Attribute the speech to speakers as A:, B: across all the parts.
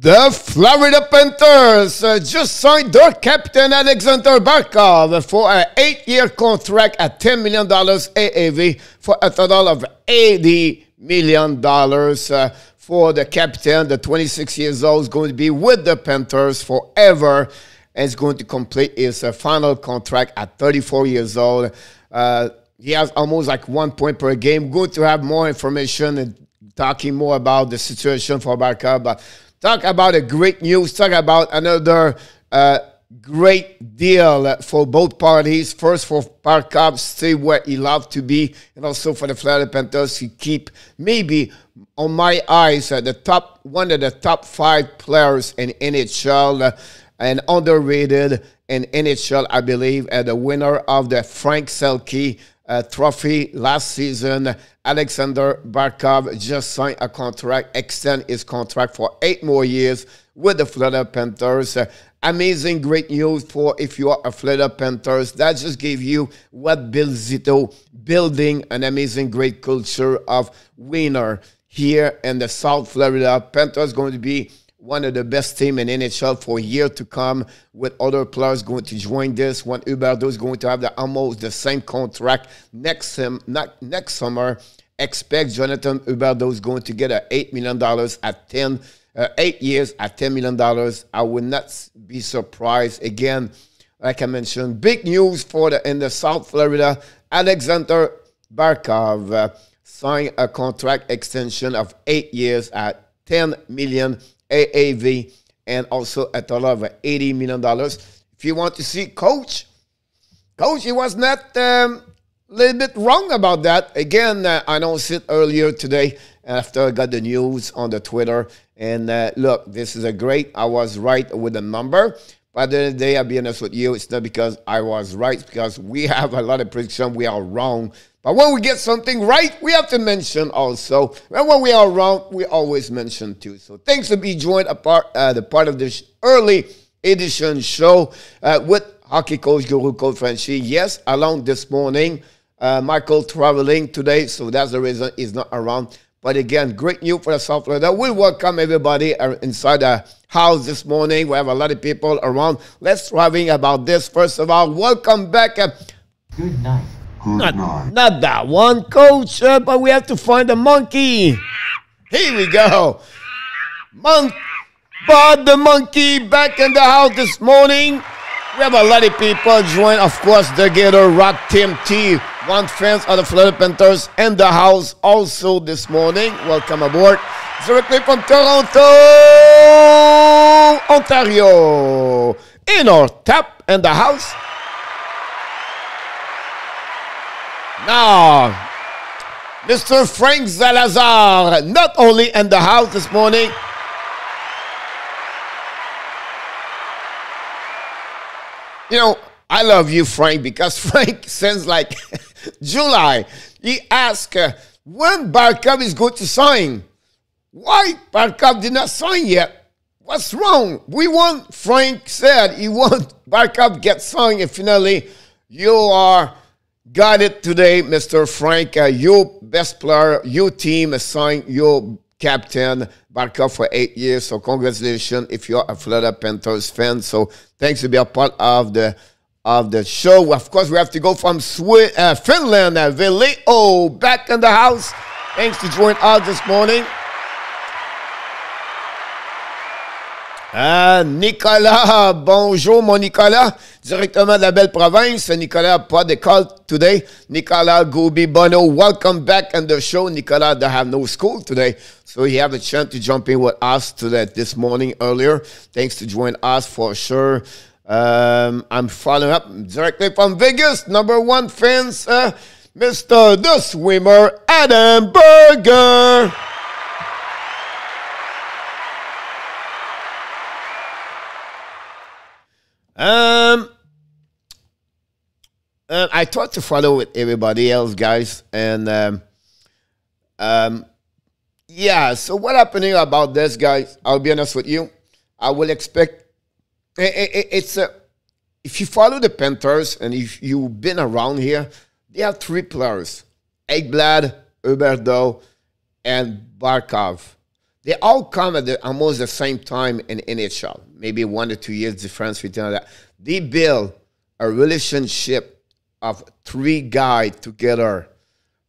A: The Florida Panthers just signed their captain Alexander Barkov for an 8-year contract at $10 million AAV for a total of $80 million for the captain. The 26 years old is going to be with the Panthers forever and is going to complete his final contract at 34 years old. He has almost like 1 point per game. Going to have more information and talking more about the situation for Barkov, but talk about a great news. Talk about another great deal for both parties. First, for Barkov, stay where he loves to be, and also for the Florida Panthers to keep, maybe, on my eyes, one of the top 5 players in NHL, and underrated in NHL, I believe, and the winner of the Frank Selke trophy last season. Alexander Barkov just signed a contract, extend his contract for 8 more years with the Florida Panthers. Amazing, great news for if you are a Florida Panthers. That just gave you what Bill Zito building an amazing, great culture of winner here in the South Florida. Panthers going to be one of the best teams in NHL for years to come, with other players going to join this. When Huberdeau is going to have almost the same contract next summer. Expect Jonathan Huberdeau is going to get $8 million at 8 years at $10 million. I would not be surprised. Again, like I mentioned, big news in the South Florida. Alexander Barkov signed a contract extension of 8 years at $10 million AAV, and also a total of $80 million. If you want to see Coach, he was not a little bit wrong about that. Again, I announced it earlier today after I got the news on the Twitter. And look, this is I was right with the number. But at the end of the day, I'll be honest with you, it's not because I was right, it's because we have a lot of prediction we are wrong. But when we get something right, we have to mention also. And when we are wrong, we always mention too. So thanks to be joined the part of this early edition show with hockey coach Guru Coach Frenchy. Yes, along this morning, Michael traveling today, so that's the reason he's not around. But again, great news for the South Florida. We welcome everybody inside the house this morning. We have a lot of people around. Let's talking about this. First of all, welcome back.
B: Good night.
A: Not that one, Coach, but we have to find the monkey. Here we go. Bob the monkey back in the house this morning. We have a lot of people join, of course, the Gator Rock Team T, one fans of the Florida Panthers in the house also this morning. Welcome aboard. Directly from Toronto, Ontario. In our tap in the house. Now, Mr. Frank Salazar, not only in the house this morning. You know, I love you, Frank, because Frank since like July, he asked when Barkov is going to sign. Why Barkov did not sign yet? What's wrong? We want, Frank said, he want Barkov get signed, and finally, you got it today, Mr. Frank. Your best player, your team assigned your captain, Barkov, for 8 years. So congratulations if you're a Florida Panthers fan. So thanks to be a part of the show. Of course, we have to go from Finland. Ville back in the house. Thanks to join us this morning. Nicolas, bonjour mon Nicolas, directement de la belle province. Nicolas, pas de call today. Nicolas Gobi Bono, welcome back on the show. Nicolas don't have no school today, so he have a chance to jump in with us this morning earlier. Thanks to join us for sure. I'm following up directly from Vegas. Number 1 fans, Mr. The Swimmer, Adam Berger. I thought to follow with everybody else, guys, and yeah. So what happening about this, guys? I'll be honest with you. I will expect it's if you follow the Panthers and if you've been around here, they have 3 players: Ekblad, Huberdeau, and Barkov. They all come at almost the same time in NHL, maybe 1 to 2 years difference between that. They build a relationship of 3 guys together.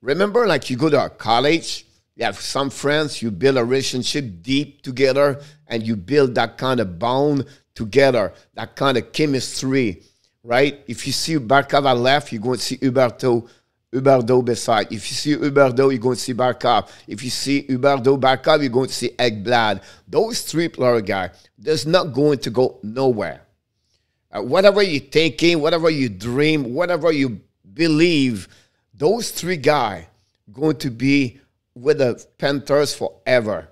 A: Remember, like you go to a college, you have some friends, you build a relationship deep together, and you build that kind of bond together, that kind of chemistry, right? If you see Barkov at left, you're going to see Huberdeau beside. If you see Huberdeau, you're going to see Barkov. If you see Huberdeau, Barkov, you're going to see Ekblad. Those 3 player guys, there's not going to go nowhere. Whatever you're thinking, whatever you dream, whatever you believe, those 3 guys going to be with the Panthers forever.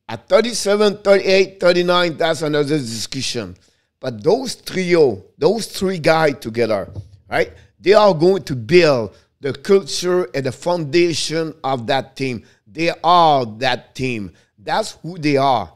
A: At 37, 38, 39, that's another discussion. But those 3 guys together, right? They are going to build the culture and the foundation of that team. They are that team. That's who they are.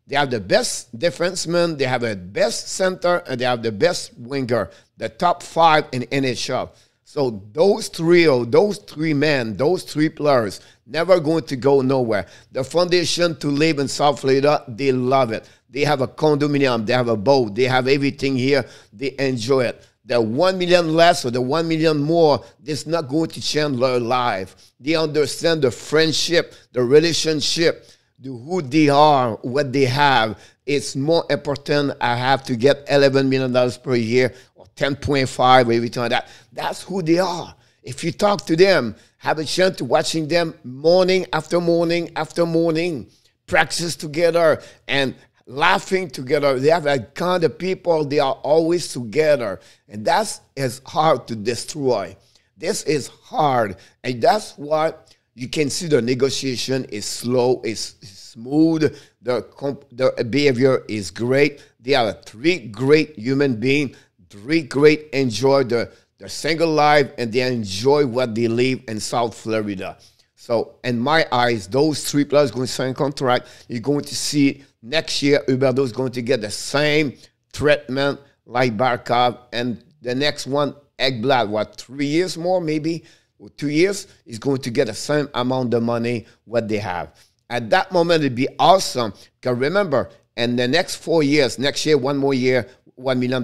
A: They have the best defenseman, they have the best center, and they have the best winger, the top 5 in NHL. So those 3 men, those 3 players, never going to go nowhere. The foundation to live in South Florida, they love it. They have a condominium, they have a boat, they have everything here, they enjoy it. The 1 million less or the 1 million more, it's not going to change their life. They understand the friendship, the relationship, who they are, what they have. It's more important. I have to get $11 million per year or 10.5 or everything like that. That's who they are. If you talk to them, have a chance to watching them morning after morning after morning, practice together and laughing together. They have that kind of people. They are always together. And that is hard to destroy. This is hard. And that's why you can see the negotiation is slow, is smooth. The behavior is great. They are 3 great human beings, 3 great enjoy their single life, and they enjoy what they live in South Florida. So in my eyes, those 3 players going to sign a contract. You're going to see next year, Huberdeau is going to get the same treatment like Barkov. And the next one, Ekblad, what, 3 years more maybe, or 2 years, is going to get the same amount of money what they have. At that moment, it'd be awesome. Because remember, in the next 4 years, next year, 1 more year, $1 million.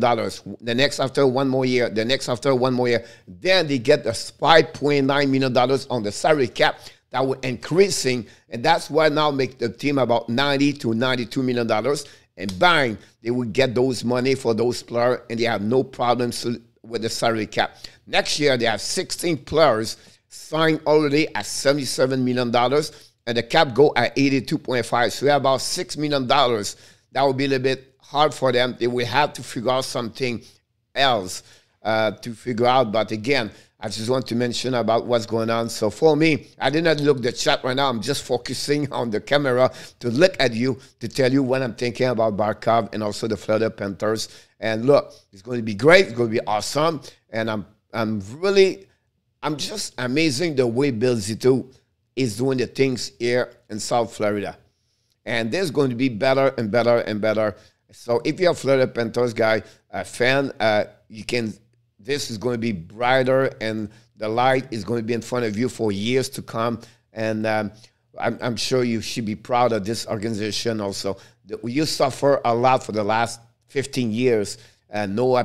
A: The next after 1 more year, the next after 1 more year. Then they get the $5.9 million on the salary cap that will increasing. And that's why now make the team about $90 to $92 million. And bang, they will get those money for those players, and they have no problems with the salary cap. Next year, they have 16 players signed already at $77 million, and the cap go at 82.5. So they have about $6 million. That will be a little bit hard for them. They will have to figure out something else to figure out. But again, I just want to mention about what's going on. So for me, I did not look at the chat right now. I'm just focusing on the camera to look at you, to tell you what I'm thinking about Barkov and also the Florida Panthers. And look, it's going to be great. It's going to be awesome. And I'm just amazing the way Bill Zito is doing the things here in South Florida. And there's going to be better and better and better. So if you're a Florida Panthers guy, a fan, you can... This is going to be brighter, and the light is going to be in front of you for years to come. And I'm sure you should be proud of this organization also. You suffer a lot for the last 15 years, and no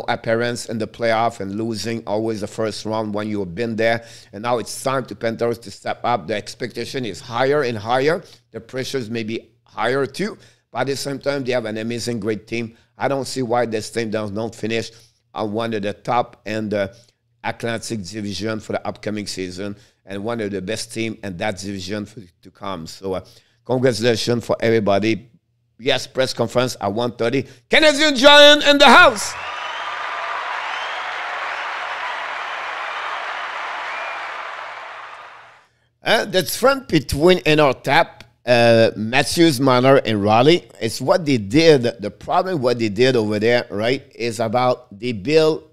A: appearance in the playoff and losing always the first round when you have been there. And now it's time to Panthers to step up. The expectation is higher and higher. The pressures may be higher too. But at the same time, they have an amazing, great team. I don't see why this team does not finish on one of the top in the Atlantic Division for the upcoming season, and one of the best teams in that division to come. So congratulations for everybody. Yes, press conference at 1:30. Canadian Giant in the house. The difference between Tap, Matthews, Marner, and Raleigh is what they did. The problem what they did over there, right, is about they built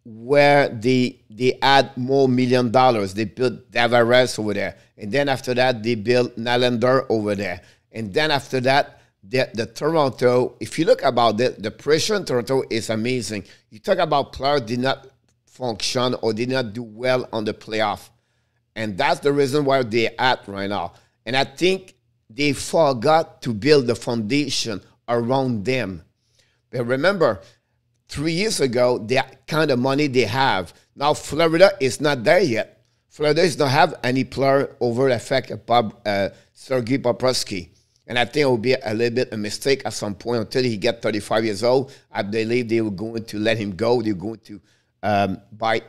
A: where they add more $1 million. They built Tavares over there. And then after that, they built Nylander over there. And then after that, the Toronto, if you look about it, the pressure in Toronto is amazing. You talk about players did not function or did not do well on the playoff. And that's the reason why they're at right now. And I think they forgot to build the foundation around them. But remember, 3 years ago, the kind of money they have. Now, Florida is not there yet. Florida does not have any player over the fact of Sergei Bobrovsky. And I think it will be a little bit a mistake at some point until he gets 35 years old. I believe they were going to let him go. They're going to buy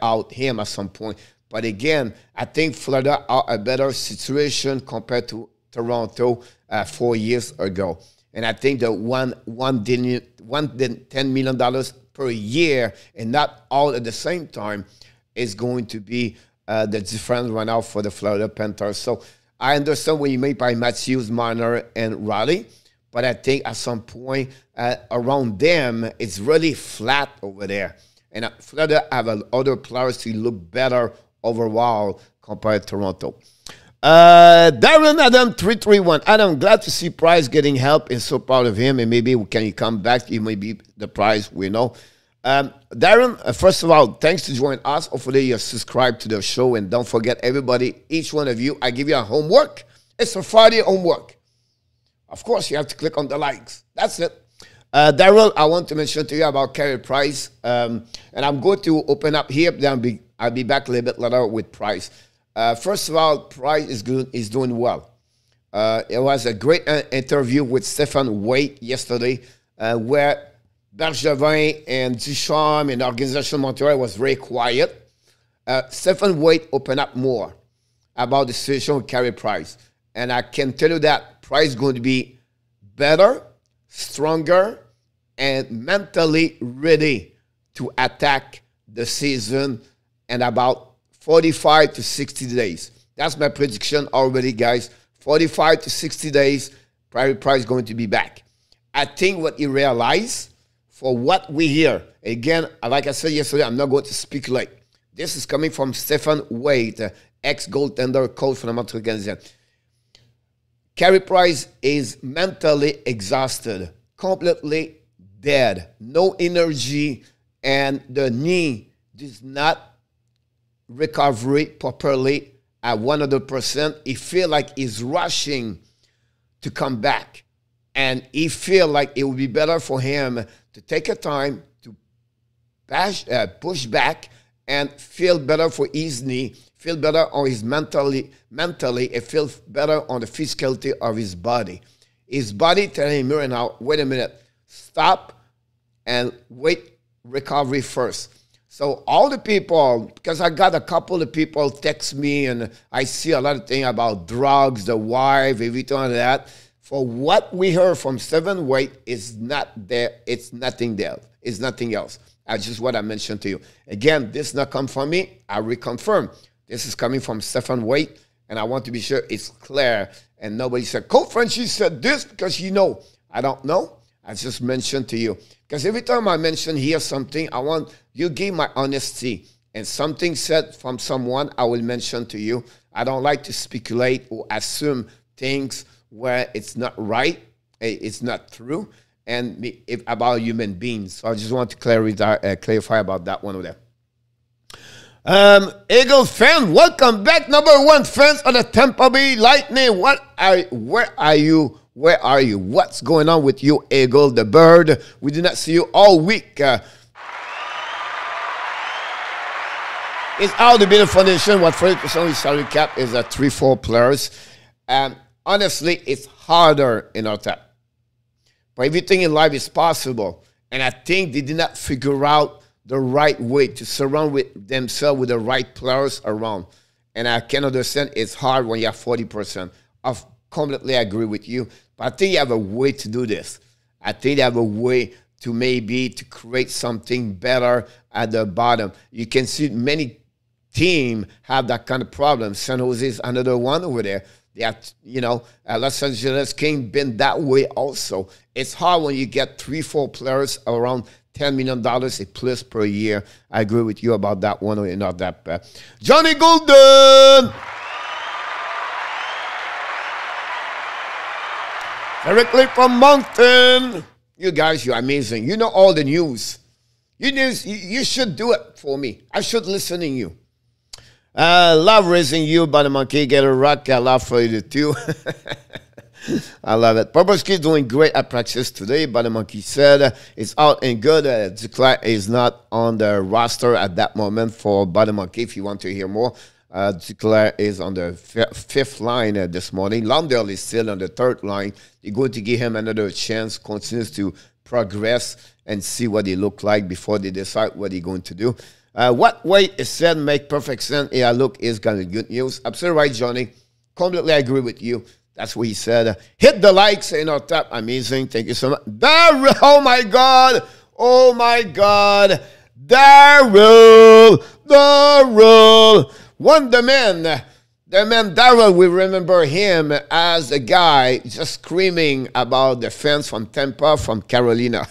A: out him at some point. But again, I think Florida are a better situation compared to Toronto 4 years ago. And I think the $10 million per year and not all at the same time is going to be the difference right now for the Florida Panthers. So I understand what you mean by Matthews, Marner, and Raleigh, but I think at some point around them, it's really flat over there. And Florida have other players to look better overall compared to Toronto. Darren Adam 331. Adam, glad to see Price getting help and so proud of him. And maybe can he come back? He may be the Price, we know. Darren, first of all, thanks to join us. Hopefully you're subscribed to the show. And don't forget, everybody, each one of you, I give you a homework. It's a Friday homework. Of course, you have to click on the likes. That's it. Daryl, I want to mention to you about Carey Price. And I'm going to open up here. Then I'll be back a little bit later with Price. First of all, Price is doing well. It was a great interview with Stephen Waite yesterday, where Bergevin and Ducharme and the Organisation Montreal was very quiet. Stephen Waite opened up more about the situation with Carey Price. And I can tell you that Price is going to be better, stronger, and mentally ready to attack the season in about 45 to 60 days. That's my prediction already, guys. 45 to 60 days, Carey Price is going to be back. I think what he realized, for what we hear, again, like I said yesterday, I'm not going to speculate. This is coming from Stephen Waite, ex-goaltender coach for the Montreal Canadiens. Carey Price is mentally exhausted, completely dead, no energy, and the knee does not recover properly at 100%. He feels like he's rushing to come back. And he feels like it would be better for him to take a time to push back and feel better for his knee, feel better on his mentally, and feel better on the physicality of his body. His body telling him right now, wait a minute, stop and wait recovery first. So all the people, because I got a couple of people text me and I see a lot of things about drugs, the wife, everything like that. For what we heard from Stephen Waite is not there. It's nothing there. It's nothing else. That's just what I mentioned to you. Again, this not come from me. I reconfirm. This is coming from Stephen Waite, and I want to be sure it's clear. And nobody said, Coach Frenchie said this because you know. I don't know. I just mentioned to you. Because every time I mention here something, I want you give my honesty. And something said from someone, I will mention to you. I don't like to speculate or assume things where it's not right, it's not true, and about human beings. So I just want to clarify about that one over there. Eagle fan, welcome back. #1 fans of the Tampa Bay Lightning. Where are you? Where are you? What's going on with you, Eagle the bird? We did not see you all week. It's out to be the foundation. What 40% of salary cap is 3-4 players. Honestly, it's harder in our time. But everything in life is possible. And I think they did not figure out the right way to surround themselves with the right players around. And I can understand it's hard when you have 40%. I completely agree with you. But I think you have a way to do this. I think you have a way to maybe to create something better at the bottom. You can see many teams have that kind of problem. San Jose is another one over there. They have, Los Angeles Kings been that way also. It's hard when you get 3-4 players around $10 million a plus per year. I agree with you about that one or not that bad. Johnny Golden! Directly from Moncton. You guys, you're amazing. You know all the news. You should do it for me. I should listen to you. Love raising you, Buddy Monkey. Get a rock. I love for you too. I love it. Bobrovsky doing great at practice today. Buddy Monkey said it's out and good. Duclair is not on the roster at that moment for Buddy Monkey. If you want to hear more, Duclair is on the fifth line this morning. Lundell is still on the third line. You're going to give him another chance, continues to progress and see what he look like before they decide what he's going to do. What Wade is said make perfect sense. Yeah, look, is going to be good news. Absolutely right, Johnny. Completely agree with you. That's what he said. Hit the likes and our tap. Amazing. Thank you so much. Daryl. Oh, my God. Oh, my God. Daryl. Wonder Man. The man Daryl, we remember him as a guy just screaming about the fans from Tampa, from Carolina.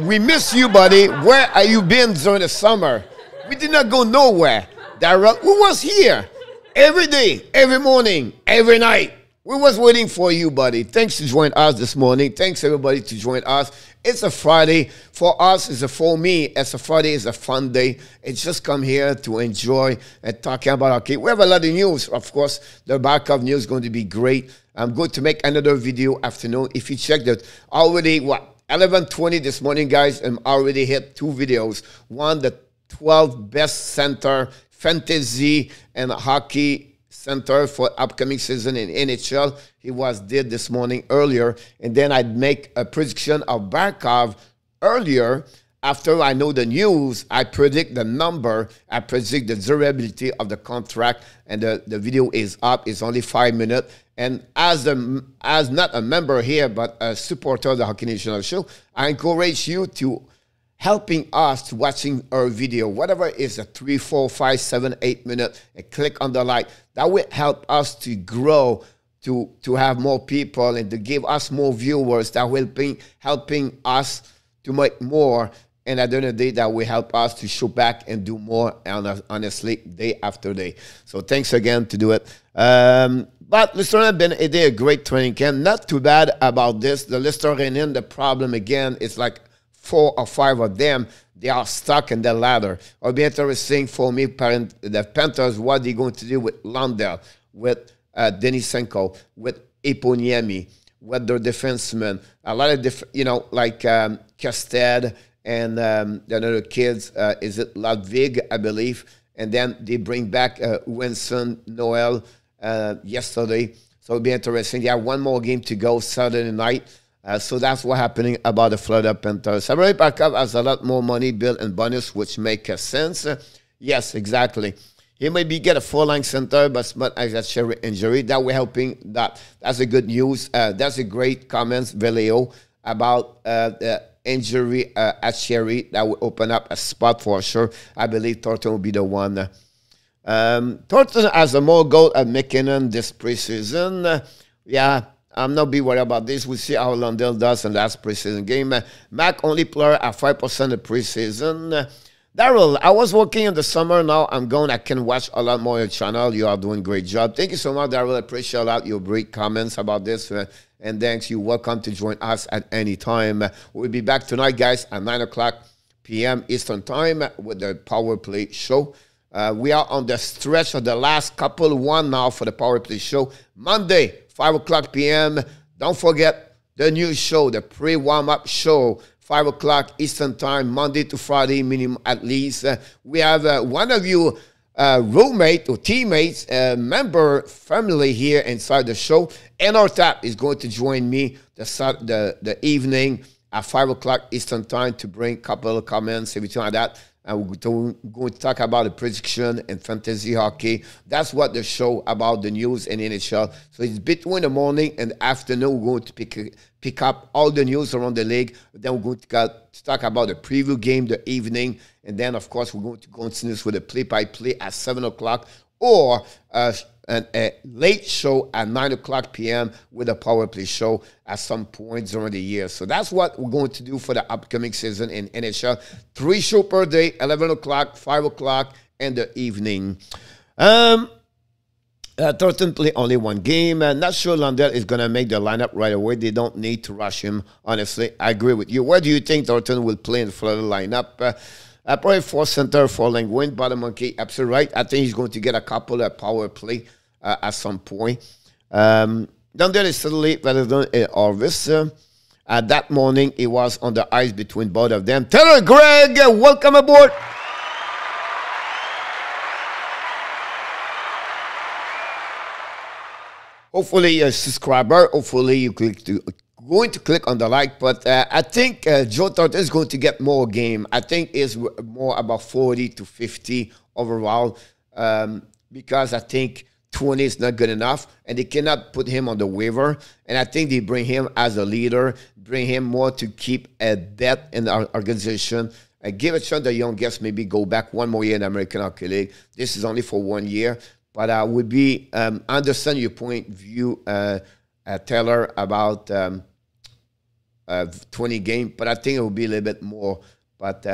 A: We miss you, buddy. Where have you been during the summer? We did not go nowhere. Daryl, who was here every day, every morning, every night. We was waiting for you, buddy. Thanks to join us this morning. Thanks, everybody, to join us. It's a Friday. For us, for me, as a Friday is a fun day. It's just come here to enjoy and talking about hockey. We have a lot of news, of course. The backup news is going to be great. I'm going to make another video afternoon. If you check that, already, 11:20 this morning, guys, and already hit 2 videos. One, the 12 best center fantasy and hockey center for upcoming season in NHL. He did this morning earlier. And then I'd make a prediction of Barkov earlier. After I know the news, I predict the number. I predict the durability of the contract. And the video is up. It's only 5 minutes. And as not a member here, but a supporter of the Hockey National Show, I encourage you to helping us to watching our video, whatever is a 3, 4, 5, 7, 8 minutes, and click on the like. That will help us to grow, to have more people and to give us more viewers. That will be helping us to make more. And at the end of the day, that will help us to show back and do more, honestly, day after day. So thanks again to do it. But Lister has been a great training camp. Not too bad about this. The Lister Renin, the problem again is like 4 or 5 of them, they are stuck in the ladder. It'll be interesting for me, the Panthers, what they're going to do with Lundell, with Denisenko, with Eponiemi, with their defensemen. A lot of different, like Kasted and the other kids, is it Ludwig, I believe. And then they bring back Winston Noel yesterday. So it'll be interesting. They have one more game to go Saturday night. So that's what's happening about the Florida Panthers. Samurai Barkov has a lot more money, bill, and bonus, which makes sense. Yes, exactly. He may get a 4-line center, but Smart has a Sherry injury. That will helping that. That's a good news. That's a great comments, Velio, about the injury at Sherry. That will open up a spot for sure. I believe Thornton will be the one. Thornton has a more goal at McKinnon this preseason. Yeah. I'm not be worried about this. We'll see how Lundell does in last preseason game. Mac only player at 5% of preseason. Daryl, I was working in the summer. Now I'm going. I can watch a lot more on your channel. You are doing a great job. Thank you so much, Daryl. I appreciate a lot your great comments about this. And thanks. You're welcome to join us at any time. We'll be back tonight, guys, at 9 o'clock p.m. Eastern Time with the Power Play Show. We are on the stretch of the last one now for the Power Play Show. Monday, 5 o'clock p.m. Don't forget the new show, the pre-warm-up show, 5 o'clock Eastern Time, Monday to Friday, minimum at least. We have one of you roommate or teammates, member, family here inside the show. And our tap is going to join me the evening at 5 o'clock Eastern Time to bring a couple of comments, everything like that. And we're going to talk about the prediction and fantasy hockey. That's what the show about the news and NHL. So it's between the morning and the afternoon. We're going to pick up all the news around the league. Then we're going to talk about the preview game, the evening. And then, of course, we're going to continue with the play-by-play at 7 o'clock or a late show at 9 o'clock p.m. with a Power Play show at some point during the year. So that's what we're going to do for the upcoming season in NHL. 3 shows per day, 11 o'clock, 5 o'clock, and the evening. Thornton play only one game. Not sure Lundell is going to make the lineup right away. They don't need to rush him, honestly. I agree with you. Where do you think Thornton will play in the Florida lineup? Probably four center for Langwin. Bottom monkey, absolutely right. I think he's going to get a couple of power play at some point. Lundell is suddenly better than Orvis. That morning, he was on the ice between both of them. Taylor Greg, welcome aboard. Hopefully, a subscriber. Hopefully, you going to click on the like. But I think Joe Thornton is going to get more game. I think it's more about 40 to 50 overall because I think 20 is not good enough, and they cannot put him on the waiver. And I think they bring him as a leader, bring him more to keep a depth in our organization, and give a chance the young guys maybe go back one more year in the American Hockey League. This is only for 1 year. But I would be, understand your point of view, Taylor, about 20 games, but I think it will be a little bit more, but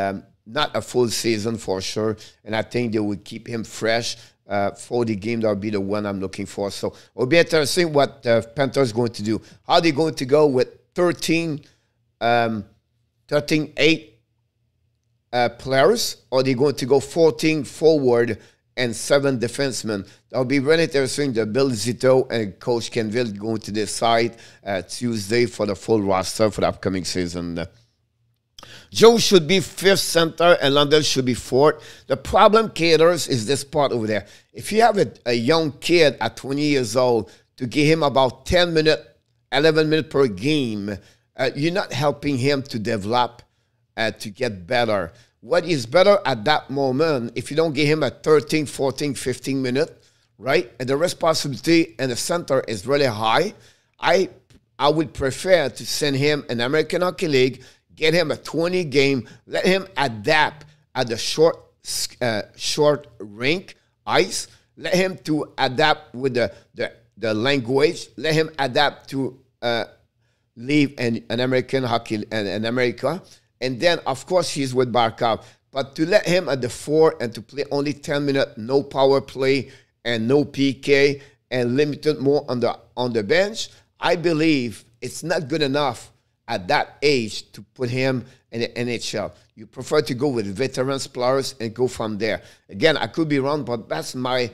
A: not a full season for sure. And I think they will keep him fresh. 40 games, that will be the one I'm looking for. So it will be interesting what Panthers going to do. How they going to go with 8 players, or they going to go 14 forward and 7 defensemen? That'll be really interesting. The Bill Zito and Coach Kenville going to decide Tuesday for the full roster for the upcoming season. Joe should be 5th center and Lundell should be 4th. The problem, Caters, is this part over there. If you have a young kid at 20 years old to give him about 10 minutes, 11 minutes per game, you're not helping him to develop, to get better. What is better at that moment, if you don't give him a 13, 14, 15 minutes, right, and the responsibility in the center is really high, I would prefer to send him in the American Hockey League, get him a 20 game, let him adapt at the short rink ice, let him to adapt with the language, let him adapt to live in an American hockey in America. And then, of course, he's with Barkov. But to let him at the 4 and to play only 10 minutes, no power play and no PK and limited more on the bench, I believe it's not good enough at that age to put him in the NHL. You prefer to go with veterans players and go from there. Again, I could be wrong, but that's my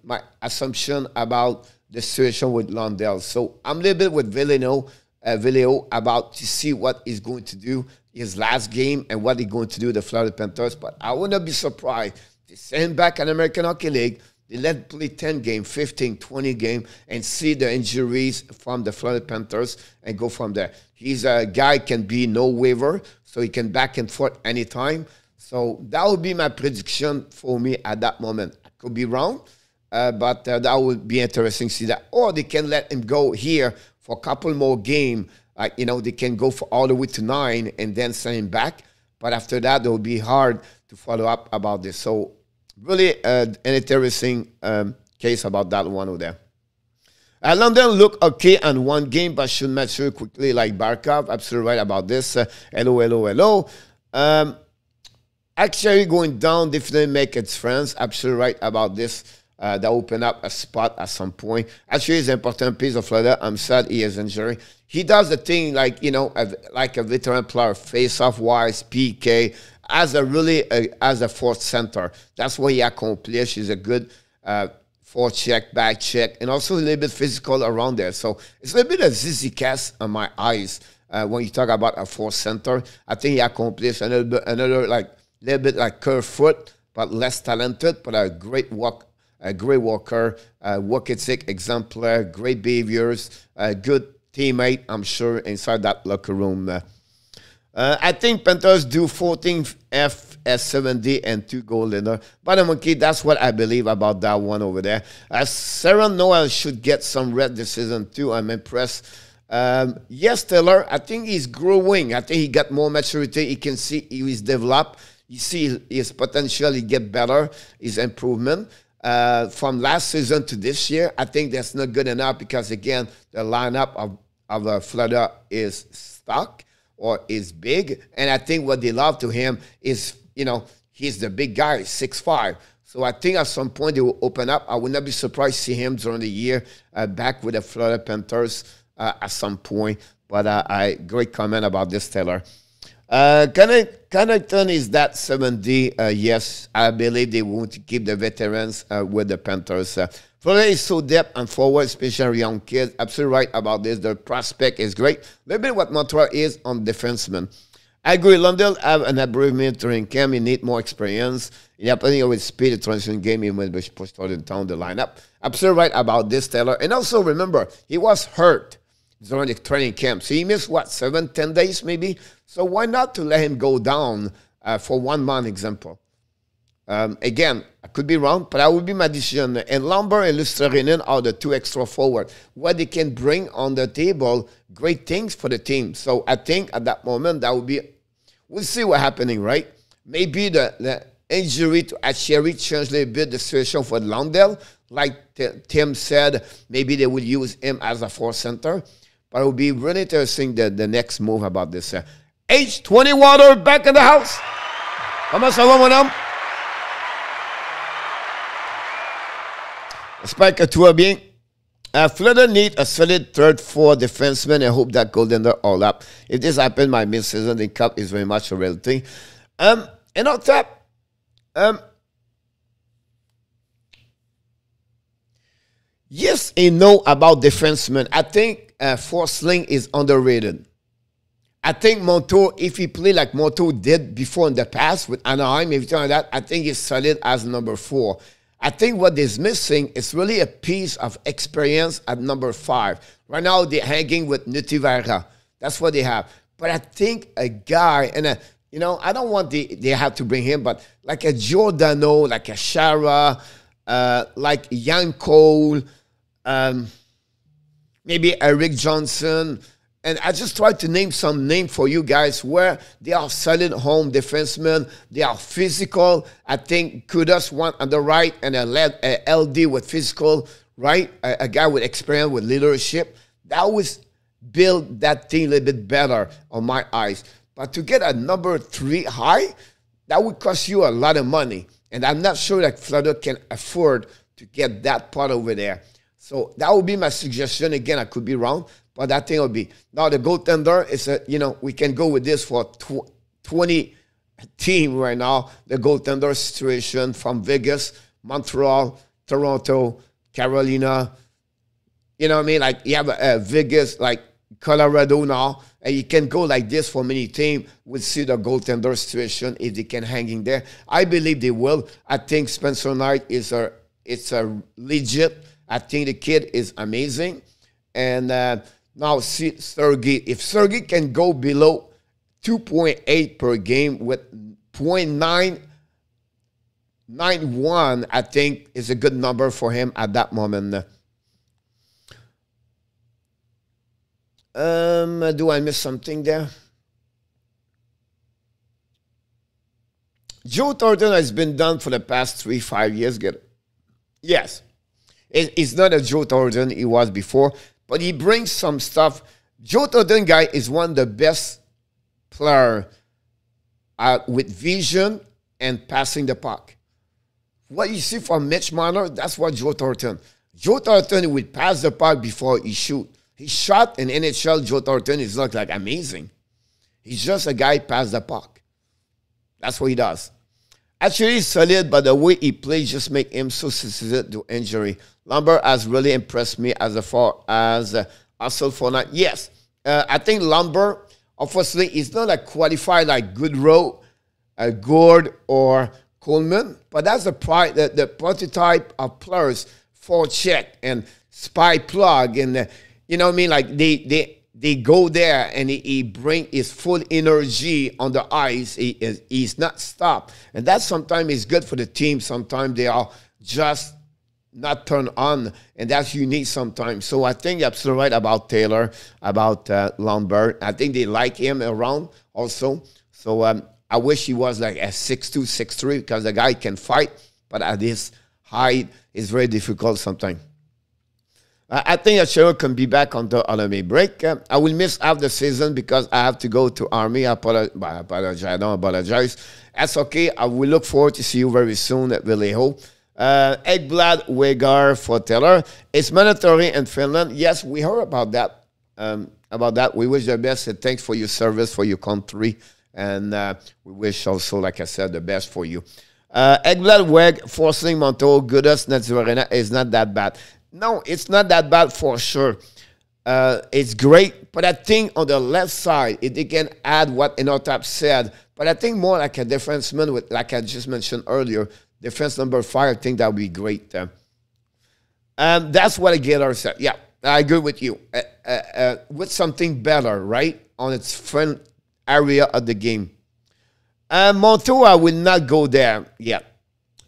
A: my assumption about the situation with Lundell. So I'm a little bit with Villeo about to see what he's going to do his last game and what he's going to do with the Florida Panthers. But I would not be surprised to send him back in the American Hockey League. They let him play 10 games, 15, 20 games, and see the injuries from the Florida Panthers and go from there. He's a guy can be no waiver, so he can back and forth anytime. So that would be my prediction for me at that moment. I could be wrong, but that would be interesting to see that. Or they can let him go here for a couple more games. They can go for all the way to 9 and then send him back. But after that, it will be hard to follow up about this. So really an interesting case about that one over there. London looked okay on one game, but should mature quickly like Barkov. Absolutely right about this. Hello. Actually going down definitely make its friends. Absolutely right about this. That open up a spot at some point. Actually, it's an important piece of Florida. I'm sad he is injured. He does the thing like a veteran player, face-off wise, PK, as a fourth center. That's what he accomplished. He's a good forward check, back check, and also a little bit physical around there. So it's a little bit of ZZ Cass on my eyes when you talk about a fourth center. I think he accomplished another little bit like Kerfoot, but less talented, but a great worker, work ethic exemplar, great behaviors, good teammate, I'm sure, inside that locker room. I think Panthers do 14 FS70 and 2 goal leader. But monkey, that's what I believe about that one over there. Sarah Noel should get some red this season too. I'm impressed. Yes, Taylor, I think he's growing. I think he got more maturity. He can see he's developed. You see his potential. He get better. His improvement. From last season to this year, I think that's not good enough because, again, the lineup of Florida is stuck or is big. And I think what they love to him is, he's the big guy, 6'5". So I think at some point they will open up. I would not be surprised to see him during the year back with the Florida Panthers at some point. But great comment about this, Taylor. Connaughton is that 70. Yes, I believe they want to keep the veterans with the Panthers. Florida is so depth and forward, especially young kids. Absolutely right about this. The prospect is great. A little bit what Montreal is on defensemen. I agree. Lundell have an improvement during camp. He need more experience. He have plenty with speed. The transition game, he will be pushed out down the lineup. Absolutely right about this, Taylor. And also remember, he was hurt during the training camp. So he missed, what, 7-10 days maybe? So why not to let him go down for 1 month, example? Again, I could be wrong, but that would be my decision. And Lambert and Luostarinen are the 2 extra forward. What they can bring on the table, great things for the team. So I think at that moment, that would be, we'll see what's happening, right? Maybe the injury to Acheri changed a little bit the situation for Lundell. Like Tim said, maybe they would use him as a 4th center. But it would be really interesting the next move about this. H20 Water back in the house. Comment ça va, mon homme? J'espère que tout va bien. Florida need a solid 3rd, 4th defenseman. I hope that Golden are all up. If this happens, my mid-season, the cup is very much a real thing. And on top, yes and no about defensemen. I think Forsling is underrated. I think Montour, if he play like Montour did before in the past with Anaheim, everything like that, I think he's solid as number 4. I think what is missing is really a piece of experience at number 5. Right now, they're hanging with Nutivera. That's what they have. But I think a guy, and I don't want they have to bring him, but like a Giordano, like a Shara, like Young Cole, maybe Eric Johnson. And I just tried to name some name for you guys where they are solid home defensemen. They are physical. I think Kudos one on the right and a LD with physical, right? A guy with experience, with leadership. That would build that team a little bit better on my eyes. But to get a number 3 high, that would cost you a lot of money. And I'm not sure that Florida can afford to get that part over there. So that would be my suggestion. Again, I could be wrong. But that thing will be. Now, the goaltender is we can go with this for 20 team right now. The goaltender situation from Vegas, Montreal, Toronto, Carolina. You know what I mean? Like, you have Vegas, like Colorado now. And you can go like this for many teams. We'll see the goaltender situation if they can hang in there. I believe they will. I think Spencer Knight it's a legit. I think the kid is amazing. And now, see, Sergei, if Sergei can go below 2.8 per game with 0.991, I think is a good number for him at that moment. Do I miss something there? Joe Thornton has been done for the past 3-5 years. Yes. It's not a Joe Thornton he was before. But he brings some stuff. Joe Thornton guy is one of the best player with vision and passing the puck. What you see from Mitch Marner, that's what Joe Thornton. Joe Thornton will pass the puck before he shoot. He shot in NHL. Joe Thornton is look like amazing. He's just a guy pass the puck. That's what he does. Actually, he's solid, but the way he plays just make him so sensitive to injury. Lambert has really impressed me as far as Russell Fournette. Yes, I think Lambert, obviously, is not a qualified like Goodrow, Gord, or Coleman, but that's the prototype of players for check and spy plug, and you know what I mean. Like they go there and he bring his full energy on the ice. He's not stopped, and that sometimes is good for the team. Sometimes they are just not turned on, and that's unique sometimes. So I think you're absolutely right about Taylor, about Lambert. I think they like him around also. So I wish he was like a 6'2", 6'3", because the guy can fight, but at his height, it's very difficult sometimes. I think Achero can be back on the Army break. I will miss half the season because I have to go to Army. I apologize. I don't apologize. That's okay. I will look forward to see you very soon at Vallejo. Ekblad Wegar for Taylor. It's mandatory in Finland. Yes, we heard about that. We wish the best and thanks for your service, for your country. And we wish also, like I said, the best for you. Ekblad Weg, forcing Monto, Gudas, Netzuarena is not that bad. No, it's not that bad for sure. It's great, but I think on the left side, if they can add what Enotap said, but I think more like a defenseman with, like I just mentioned earlier, defense number 5, I think that would be great. That's what I get said. Yeah, I agree with you. With something better, right, on its front area of the game. Monto, I will not go there yet.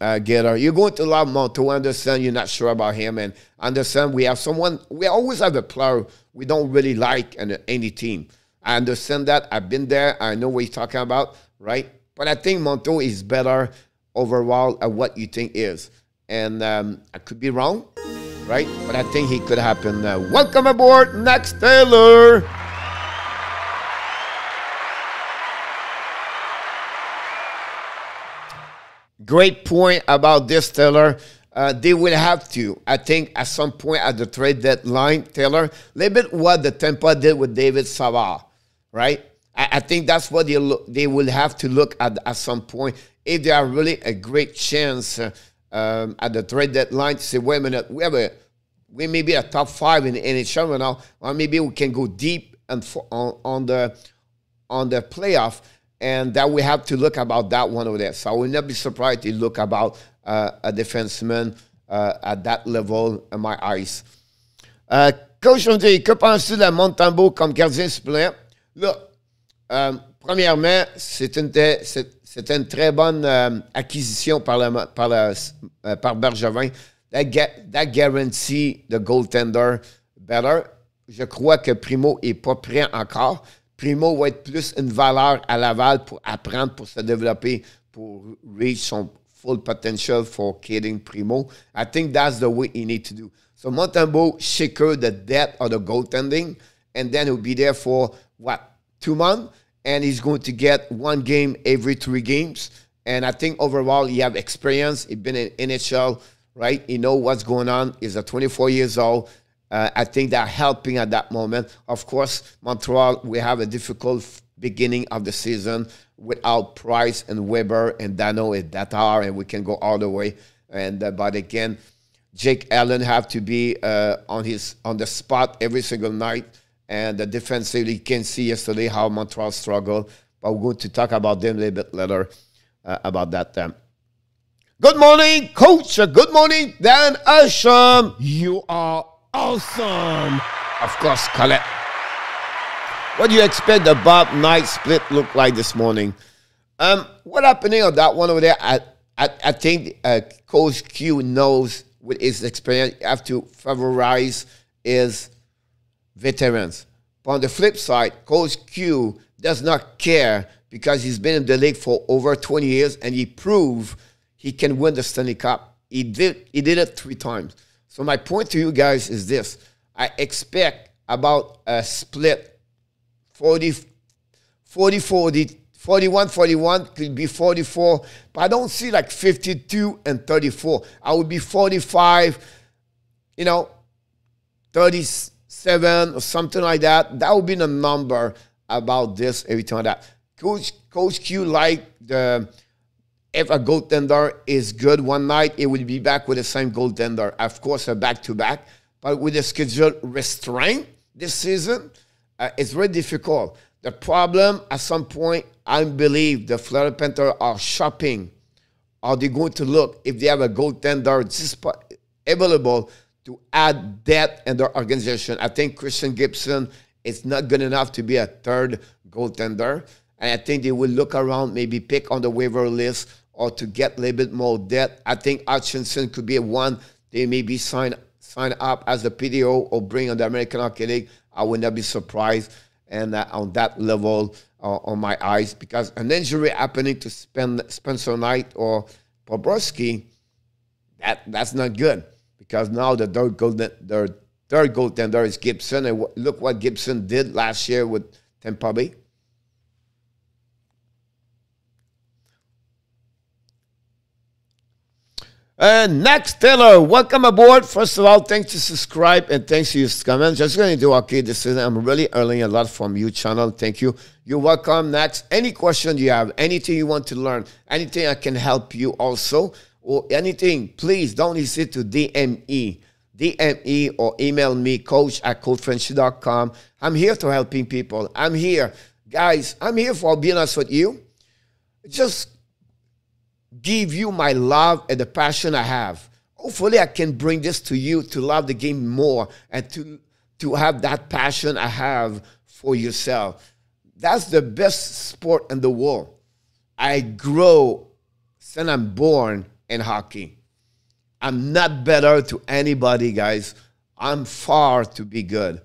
A: Gator, you're going to love Monto. Understand you're not sure about him, and understand we have someone. We always have a player we don't really like in any team. I understand that. I've been there. I know what you're talking about, right? But I think Monto is better overall at what you think is, and I could be wrong, right? But I think he could happen. Welcome aboard, Max Taylor. Great point about this, Taylor. They will have to, I think, at some point at the trade deadline, Taylor, a little bit what the Tampa did with David Savard, right? I think that's what they will have to look at some point. If they are really a great chance at the trade deadline to say, wait a minute, we may be a top 5 in the NHL right now, or maybe we can go deep and on the playoff. And that we have to look about that one over there. So I will not be surprised to look about a defenseman at that level in my eyes. Coach, que penses-tu de Montembeault comme gardien suppléant? Là, premièrement, c'est une très bonne acquisition par Bergevin. That guarantee the goaltender better. Je crois que Primo n'est pas prêt encore. Primo va être plus une valeur à Laval pour apprendre, pour se développer, pour reach son full potential for kidding Primo. I think that's the way he need to do. So Montembeault secure the depth of the goaltending, and then he'll be there for, 2 months? And he's going to get 1 game every 3 games. And I think overall he have experience. He's been in NHL, right? He know what's going on. He's 24 years old. I think they're helping at that moment. Of course, Montreal, we have a difficult beginning of the season without Price and Weber and Dano and Tatar, and we can go all the way. And but again, Jake Allen have to be on the spot every single night. And defensively, you can see yesterday how Montreal struggled. But we're going to talk about them a little bit later about that. Good morning, Coach. Good morning, Dan Asham. You are awesome. Of course, Colette. What do you expect the Bob Knight split look like this morning? What happening on that one over there? I think Coach Q knows with his experience, you have to favorize his veterans. But on the flip side, Coach Q does not care because he's been in the league for over 20 years and he proved he can win the Stanley Cup. He did it 3 times. So my point to you guys is this. I expect about a split 40-40, 41-41, could be 44. But I don't see like 52 and 34. I would be 45, 37 or something like that. That would be the number about this, everything like that. Coach Q if a goaltender is good one night, it will be back with the same goaltender. Of course, a back-to-back. But with the schedule restraint this season, it's very difficult. The problem, at some point, I believe the Florida Panthers are shopping. Are they going to look if they have a goaltender available to add depth in their organization? I think Christian Gibson is not good enough to be a 3rd goaltender. And I think they will look around, maybe pick on the waiver list or to get a little bit more depth. I think Hutchinson could be one. They maybe sign up as a PDO or bring on the American Hockey League. I would not be surprised. And on that level, on my eyes, because an injury happening to Spencer Knight or Bobrovsky, that's not good. Because now the third goaltender is Gibson. And look what Gibson did last year with Tampa Bay. Next, Taylor, welcome aboard. First of all, thanks to subscribe and thanks to your comments. Just going to do okay this season. I'm really earning a lot from you channel. Thank you. You're welcome. Next, any question you have, anything you want to learn, anything I can help you also, or anything, please don't hesitate to DM me or email me, coach@coachfrenchy.com. I'm here to helping people. I'm here. Guys, I'm here for being honest with you. Just give you my love and the passion I have. Hopefully I can bring this to you to love the game more and to have that passion I have for yourself. That's the best sport in the world. I grow since I'm born in hockey. I'm not better to anybody, guys. I'm far to be good.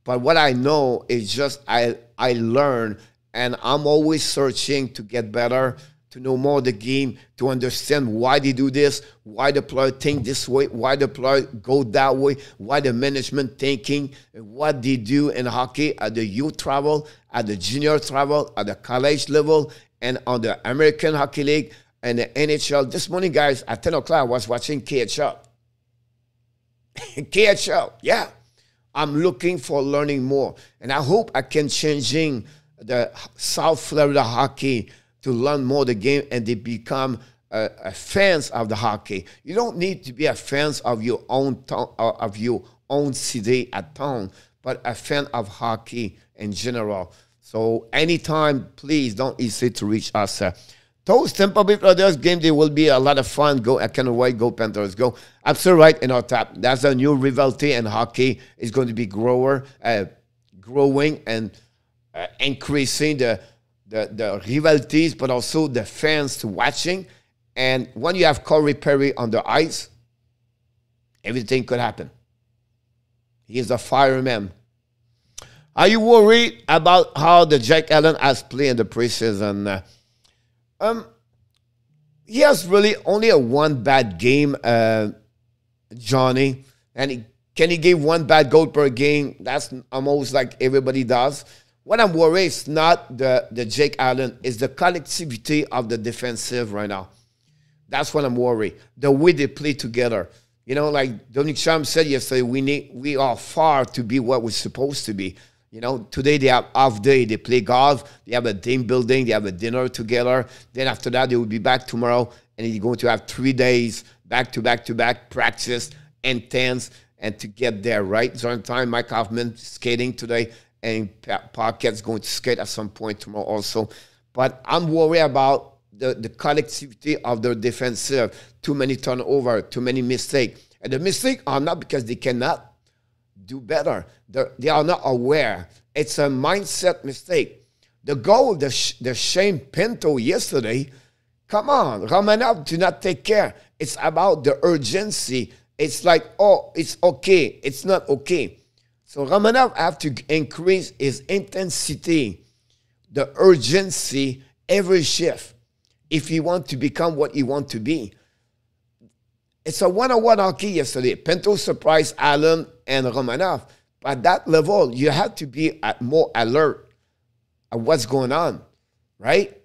A: But what I know is just I learn, and I'm always searching to get better, to know more of the game, to understand why they do this, why the player think this way, why the player go that way, why the management thinking, and what they do in hockey at the youth travel, at the junior travel, at the college level, and on the American Hockey League and the NHL. This morning, guys, at 10 o'clock, I was watching KHL. KHL, yeah. I'm looking for learning more. And I hope I can changing the South Florida hockey to learn more the game and they become a fans of the hockey. You don't need to be a fans of your own town, of your own city at town, but a fan of hockey in general. So anytime, please don't hesitate to reach us. Those Tampa Bay Brothers game, they will be a lot of fun. Go, I cannot wait. Go Panthers, go. Absolutely right in our top. That's a new rivalry, and hockey is going to be growing and increasing the rivalities, but also the fans to watching. And when you have Corey Perry on the ice, everything could happen. He is a fireman. Are you worried about how the Jake Allen has played in the preseason? He has really only a one bad game, Johnny. And can he give one bad goal per game? That's almost like everybody does. What I'm worried is not the Jake Allen, it's the collectivity of the defensive right now. That's what I'm worried. The way they play together. You know, like Dominic Cham said yesterday, we are far to be what we're supposed to be. You know, today they have off day, they play golf, they have a team building, they have a dinner together. Then after that, they will be back tomorrow, and you're going to have 3 days back to back practice, intense, and to get there, right? During time, Mike Hoffman skating today, and Parkett's going to skate at some point tomorrow also. But I'm worried about the collectivity of their defensive. Too many turnover, too many mistakes. And the mistakes are not because they cannot do better. They are not aware. It's a mindset mistake. The goal, the Shane Pinto yesterday, come on, Romanov do not take care. It's about the urgency. It's like, oh, it's okay. It's not okay. So Romanov have to increase his intensity, the urgency, every shift, if he want to become what he want to be. It's a one-on-one hockey yesterday. Pinto surprised Allen and Romanov. But at that level, you have to be more alert at what's going on, right?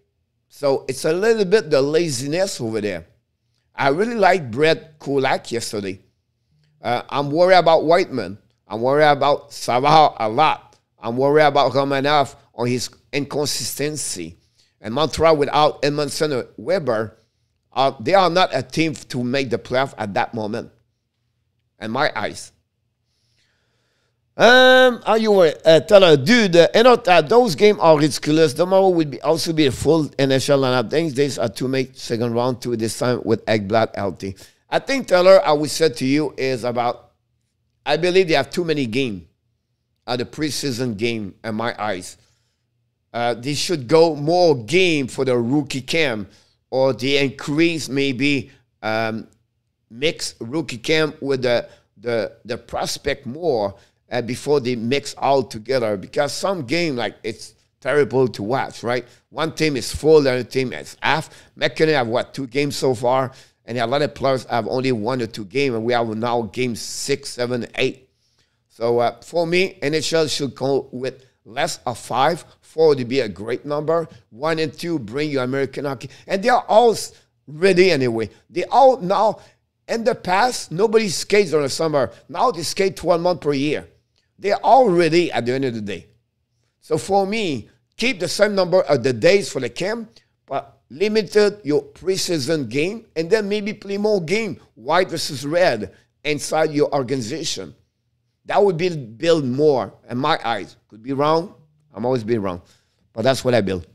A: So it's a little bit the laziness over there. I really liked Brett Kulak yesterday. I'm worried about Whiteman. I'm worried about Savard a lot. I'm worried about Romanov on his inconsistency. And Montreal without Edmondson or Weber, they are not a team to make the playoff at that moment, in my eyes. Are you worried? Tell her, dude, those games are ridiculous. Tomorrow will also be a full NHL lineup. Things days are to make second round to this time with Ekblad healthy. I think, Taylor, I would say to you is about, I believe they have too many games at the preseason game in my eyes. They should go more game for the rookie camp, or they increase maybe mix rookie camp with the prospect more before they mix all together. Because some game, like, it's terrible to watch, right? One team is full, the other team is half. McKinnon have, what, 2 games so far? And a lot of players have only 1 or 2 games, and we have now games 6, 7, 8. So for me, NHL should go with less of 5. 4 would be a great number. 1 and 2 bring you American hockey. And they are all ready anyway. They all now, in the past, nobody skates during the summer. Now they skate 12 months per year. They're all ready at the end of the day. So for me, keep the same number of the days for the camp, but limited your preseason game, and then maybe play more game, white versus red, inside your organization. That would build more, in my eyes. Could be wrong. I'm always being wrong. But that's what I build.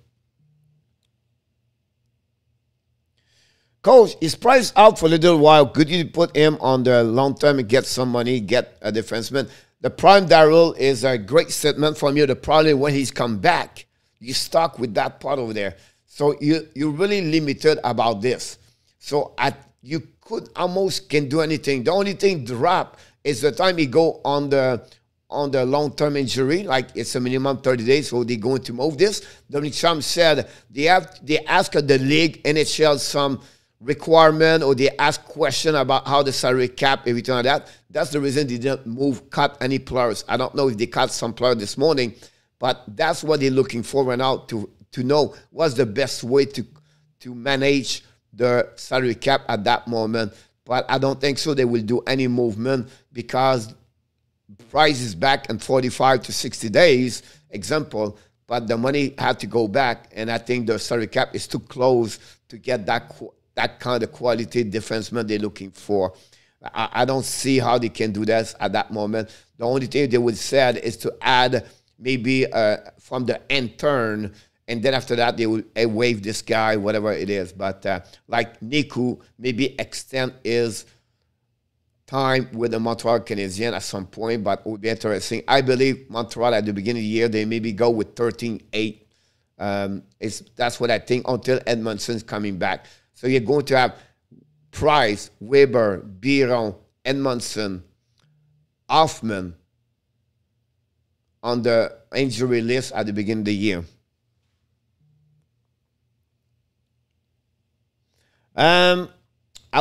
A: Coach, he's priced out for a little while. Could you put him on the long term and get some money, get a defenseman? The prime Daryl is a great statement from you. The problem when he's come back, you're stuck with that part over there. So you're really limited about this. So you could almost can do anything. The only thing drop is the time he go on the long-term injury, like it's a minimum 30 days, so they're going to move this. Dominic Trump said they ask the league, NHL, some requirement, or they ask question about how the salary cap, everything like that. That's the reason they didn't cut any players. I don't know if they cut some players this morning, but that's what they're looking for right now, to know what's the best way to manage the salary cap at that moment. But I don't think so they will do any movement, because price is back in 45 to 60 days, example, but the money had to go back, and I think the salary cap is too close to get that kind of quality defenseman they're looking for. I don't see how they can do that at that moment. The only thing they would say is to add maybe from the intern, and then after that they will waive this guy, whatever it is. But like Niku, maybe extend his time with the Montreal Canadiens at some point, but it would be interesting. I believe Montreal at the beginning of the year, they maybe go with 13-8. That's what I think, until Edmondson's coming back. So you're going to have Price, Weber, Biron, Edmondson, Hoffman on the injury list at the beginning of the year. I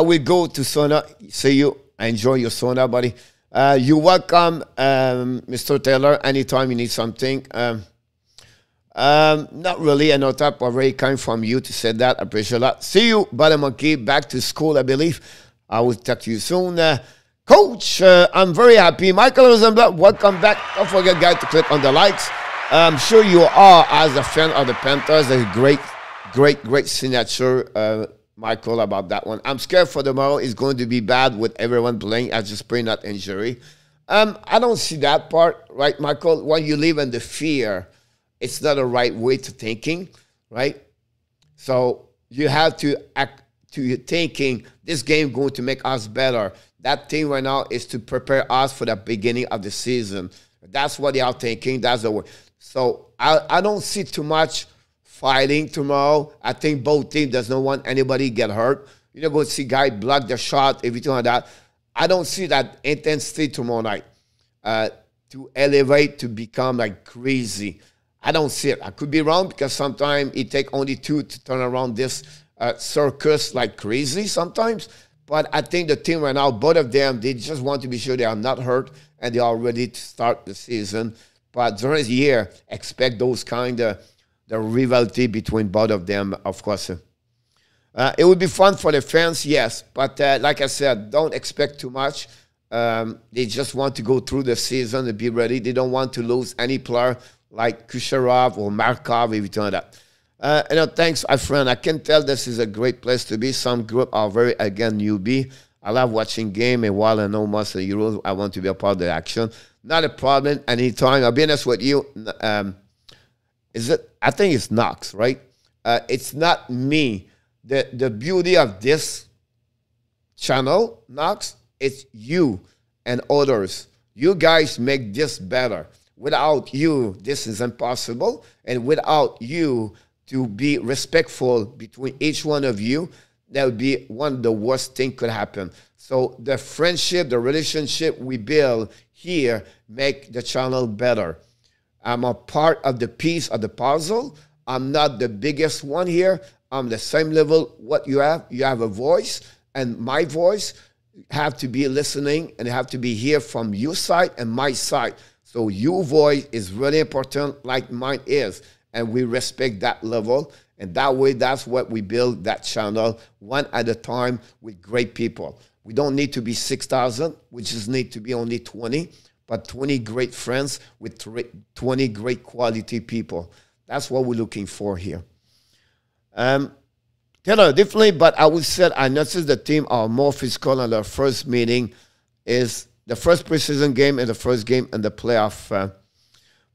A: will go to Sona. See you. Enjoy your sauna, buddy. You're welcome, Mr. Taylor, anytime you need something. Not really. I know that already came from you to say that. I appreciate that. See you, Buddy Monkey. Back to school, I believe. I will talk to you soon. Coach, I'm very happy. Michael Rosenblatt, welcome back. Don't forget, guys, to click on the likes. I'm sure you are, as a fan of the Panthers. A great signature, Michael, about that one. I'm scared for tomorrow. It's going to be bad with everyone playing. I just pray not injury. I don't see that part, right, Michael? When you live in the fear, it's not a right way to thinking, right? So you have to act to thinking this game going to make us better. That thing right now is to prepare us for the beginning of the season. That's what they are thinking. That's the way. So I don't see too much fighting tomorrow. I think both teams does not want anybody get hurt. You're not going to see guys block the shot, everything like that. I don't see that intensity tomorrow night to elevate, to become like crazy. I don't see it. I could be wrong, because sometimes it takes only two to turn around this circus like crazy sometimes. But I think the team right now, both of them, they just want to be sure they are not hurt and they are ready to start the season. But during the year, expect those kind of the rivalry between both of them, of course. It would be fun for the fans, yes. But like I said, don't expect too much. They just want to go through the season and be ready. They don't want to lose any player like Kucherov or Markov, everything like that. Thanks, my friend. I can tell this is a great place to be. Some group are very, again, newbie. I love watching game, and while I know most of the Euros, I want to be a part of the action. Not a problem anytime. I'll be honest with you. I think it's Knox, right? It's not me. The beauty of this channel, Knox, it's you and others. You guys make this better. Without you, this is impossible. And without you to be respectful between each one of you, that would be one of the worst things could happen. So the friendship, the relationship we build here make the channel better. I'm a part of the piece of the puzzle. I'm not the biggest one here. I'm the same level what you have. You have a voice, and my voice have to be listening and have to be here from your side and my side. So your voice is really important, like mine is. And we respect that level. And that way, that's what we build that channel one at a time with great people. We don't need to be 6,000. We just need to be only 20, but 20 great friends with 20 great quality people. That's what we're looking for here. Definitely, but I would say I noticed the team are more physical on their first meeting is the first preseason game and the first game in the playoff.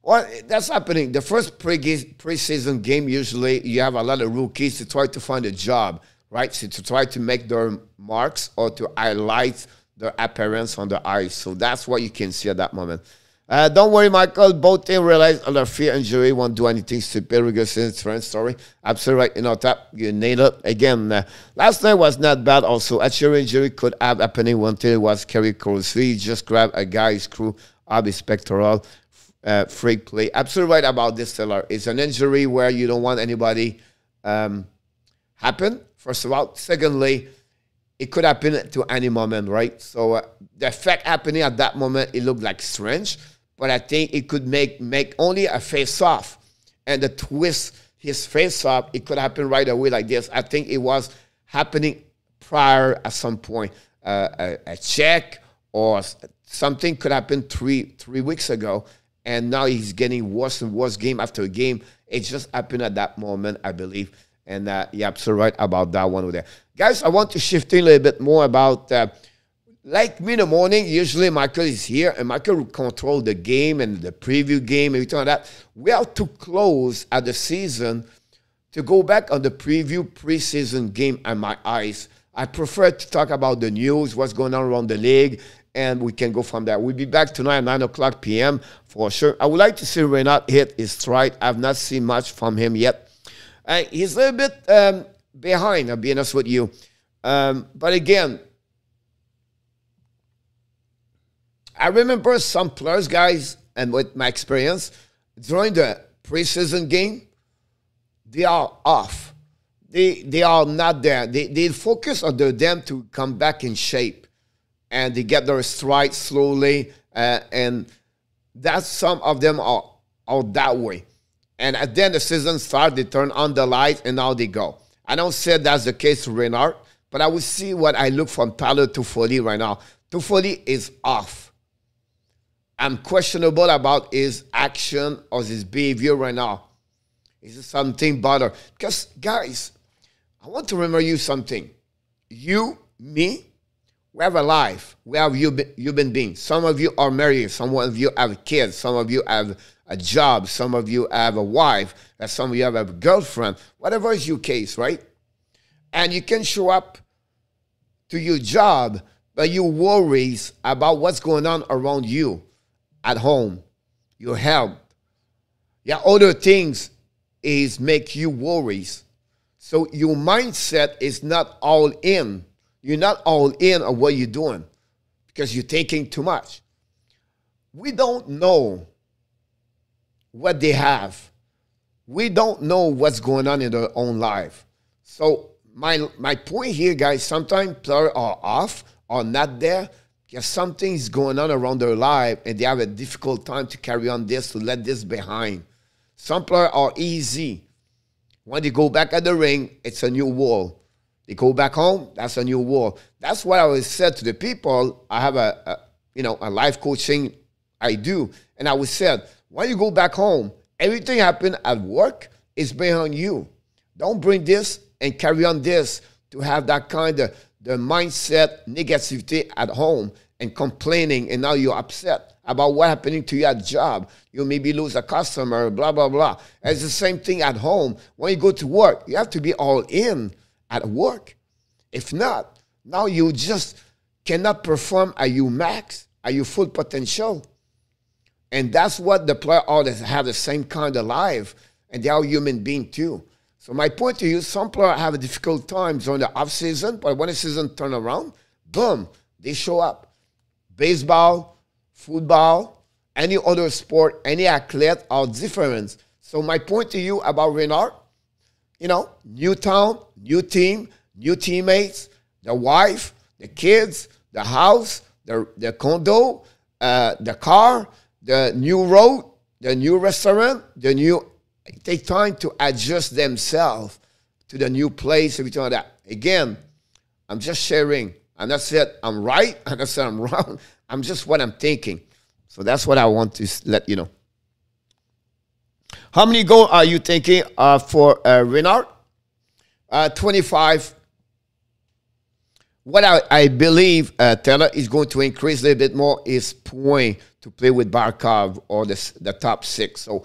A: Well, that's happening. The first preseason game, usually you have a lot of rookies to try to find a job, right? So to try to make their marks or to highlight their appearance on the ice. So that's what you can see at that moment. Don't worry, Michael. Both teams realize under fear injury won't do anything stupid. Regardless, trend story. Absolutely right. You know, tap. You nailed it. Again, last night was not bad. Also, a chair injury could have happened until it was carried closely. He just grabbed a guy's screw up his pectoral. Freak play. Absolutely right about this, Taylor. It's an injury where you don't want anybody happen, first of all. Secondly, it could happen to any moment, right? So the effect happening at that moment, it looked like strange. But I think it could make only a face-off. And the twist his face-off, it could happen right away like this. I think it was happening prior at some point. A check or something could happen three weeks ago. And now he's getting worse and worse game after game. It just happened at that moment, I believe. And you're absolutely right about that one over there. Guys, I want to shift in a little bit more about, like me in the morning, usually Michael is here, and Michael will control the game and the preview game, everything like that. We are too close at the season to go back on the preseason game at my eyes. I prefer to talk about the news, what's going on around the league, and we can go from there. We'll be back tonight at 9 o'clock p.m. for sure. I would like to see Renard hit his stride. I've not seen much from him yet. He's a little bit behind, I'll be honest with you. But again, I remember some players, guys, and with my experience, during the preseason game, they are off. They are not there. They focus on them to come back in shape. And they get their stride slowly. And that's some of them are that way. And at the end of the season starts, they turn on the light, and now they go. I don't say that's the case for Renard, but I will see what I look from Tyler Toffoli right now. Toffoli is off. I'm questionable about his action or his behavior right now. Is it something better? Because, guys, I want to remember you something. You, me, we have a life. We have human beings. Some of you are married. Some of you have kids. Some of you have a job. Some of you have a wife. And some of you have a girlfriend. Whatever is your case, right? And you can show up to your job, but you worries about what's going on around you at home, your health. Yeah, other things is make you worries. So your mindset is not all in. You're not all in on what you're doing because you're taking too much. We don't know what they have. We don't know what's going on in their own life. So my point here, guys, sometimes players are off or not there because something is going on around their life and they have a difficult time to carry on this, to let this behind. Some players are easy. When they go back at the ring, it's a new world. They go back home, that's a new world. That's what I always said to the people. I have a life coaching I do. And I always said, when you go back home, everything happened at work is behind you. Don't bring this and carry on this to have that kind of the mindset, negativity at home and complaining, and now you're upset about what happening to you at job. You maybe lose a customer, blah, blah, blah. It's the same thing at home. When you go to work, you have to be all in at work. If not, now you just cannot perform at your max, at your full potential. And that's what the player always have the same kind of life, and they are human beings too. So my point to you, some players have a difficult time during the off season, but when the season turn around, boom, they show up. Baseball, football, any other sport, any athlete are different. So my point to you about Renard, new town, new team, new teammates, the wife, the kids, the house, the condo, the car, the new road, the new restaurant, take time to adjust themselves to the new place, everything like that. Again, I'm just sharing. I'm not saying I'm right. I'm not saying I'm wrong. I'm just what I'm thinking. So that's what I want to let you know. How many goals are you thinking for Renard? 25. What I believe Taylor is going to increase a little bit more is point to play with Barkov or the top 6. So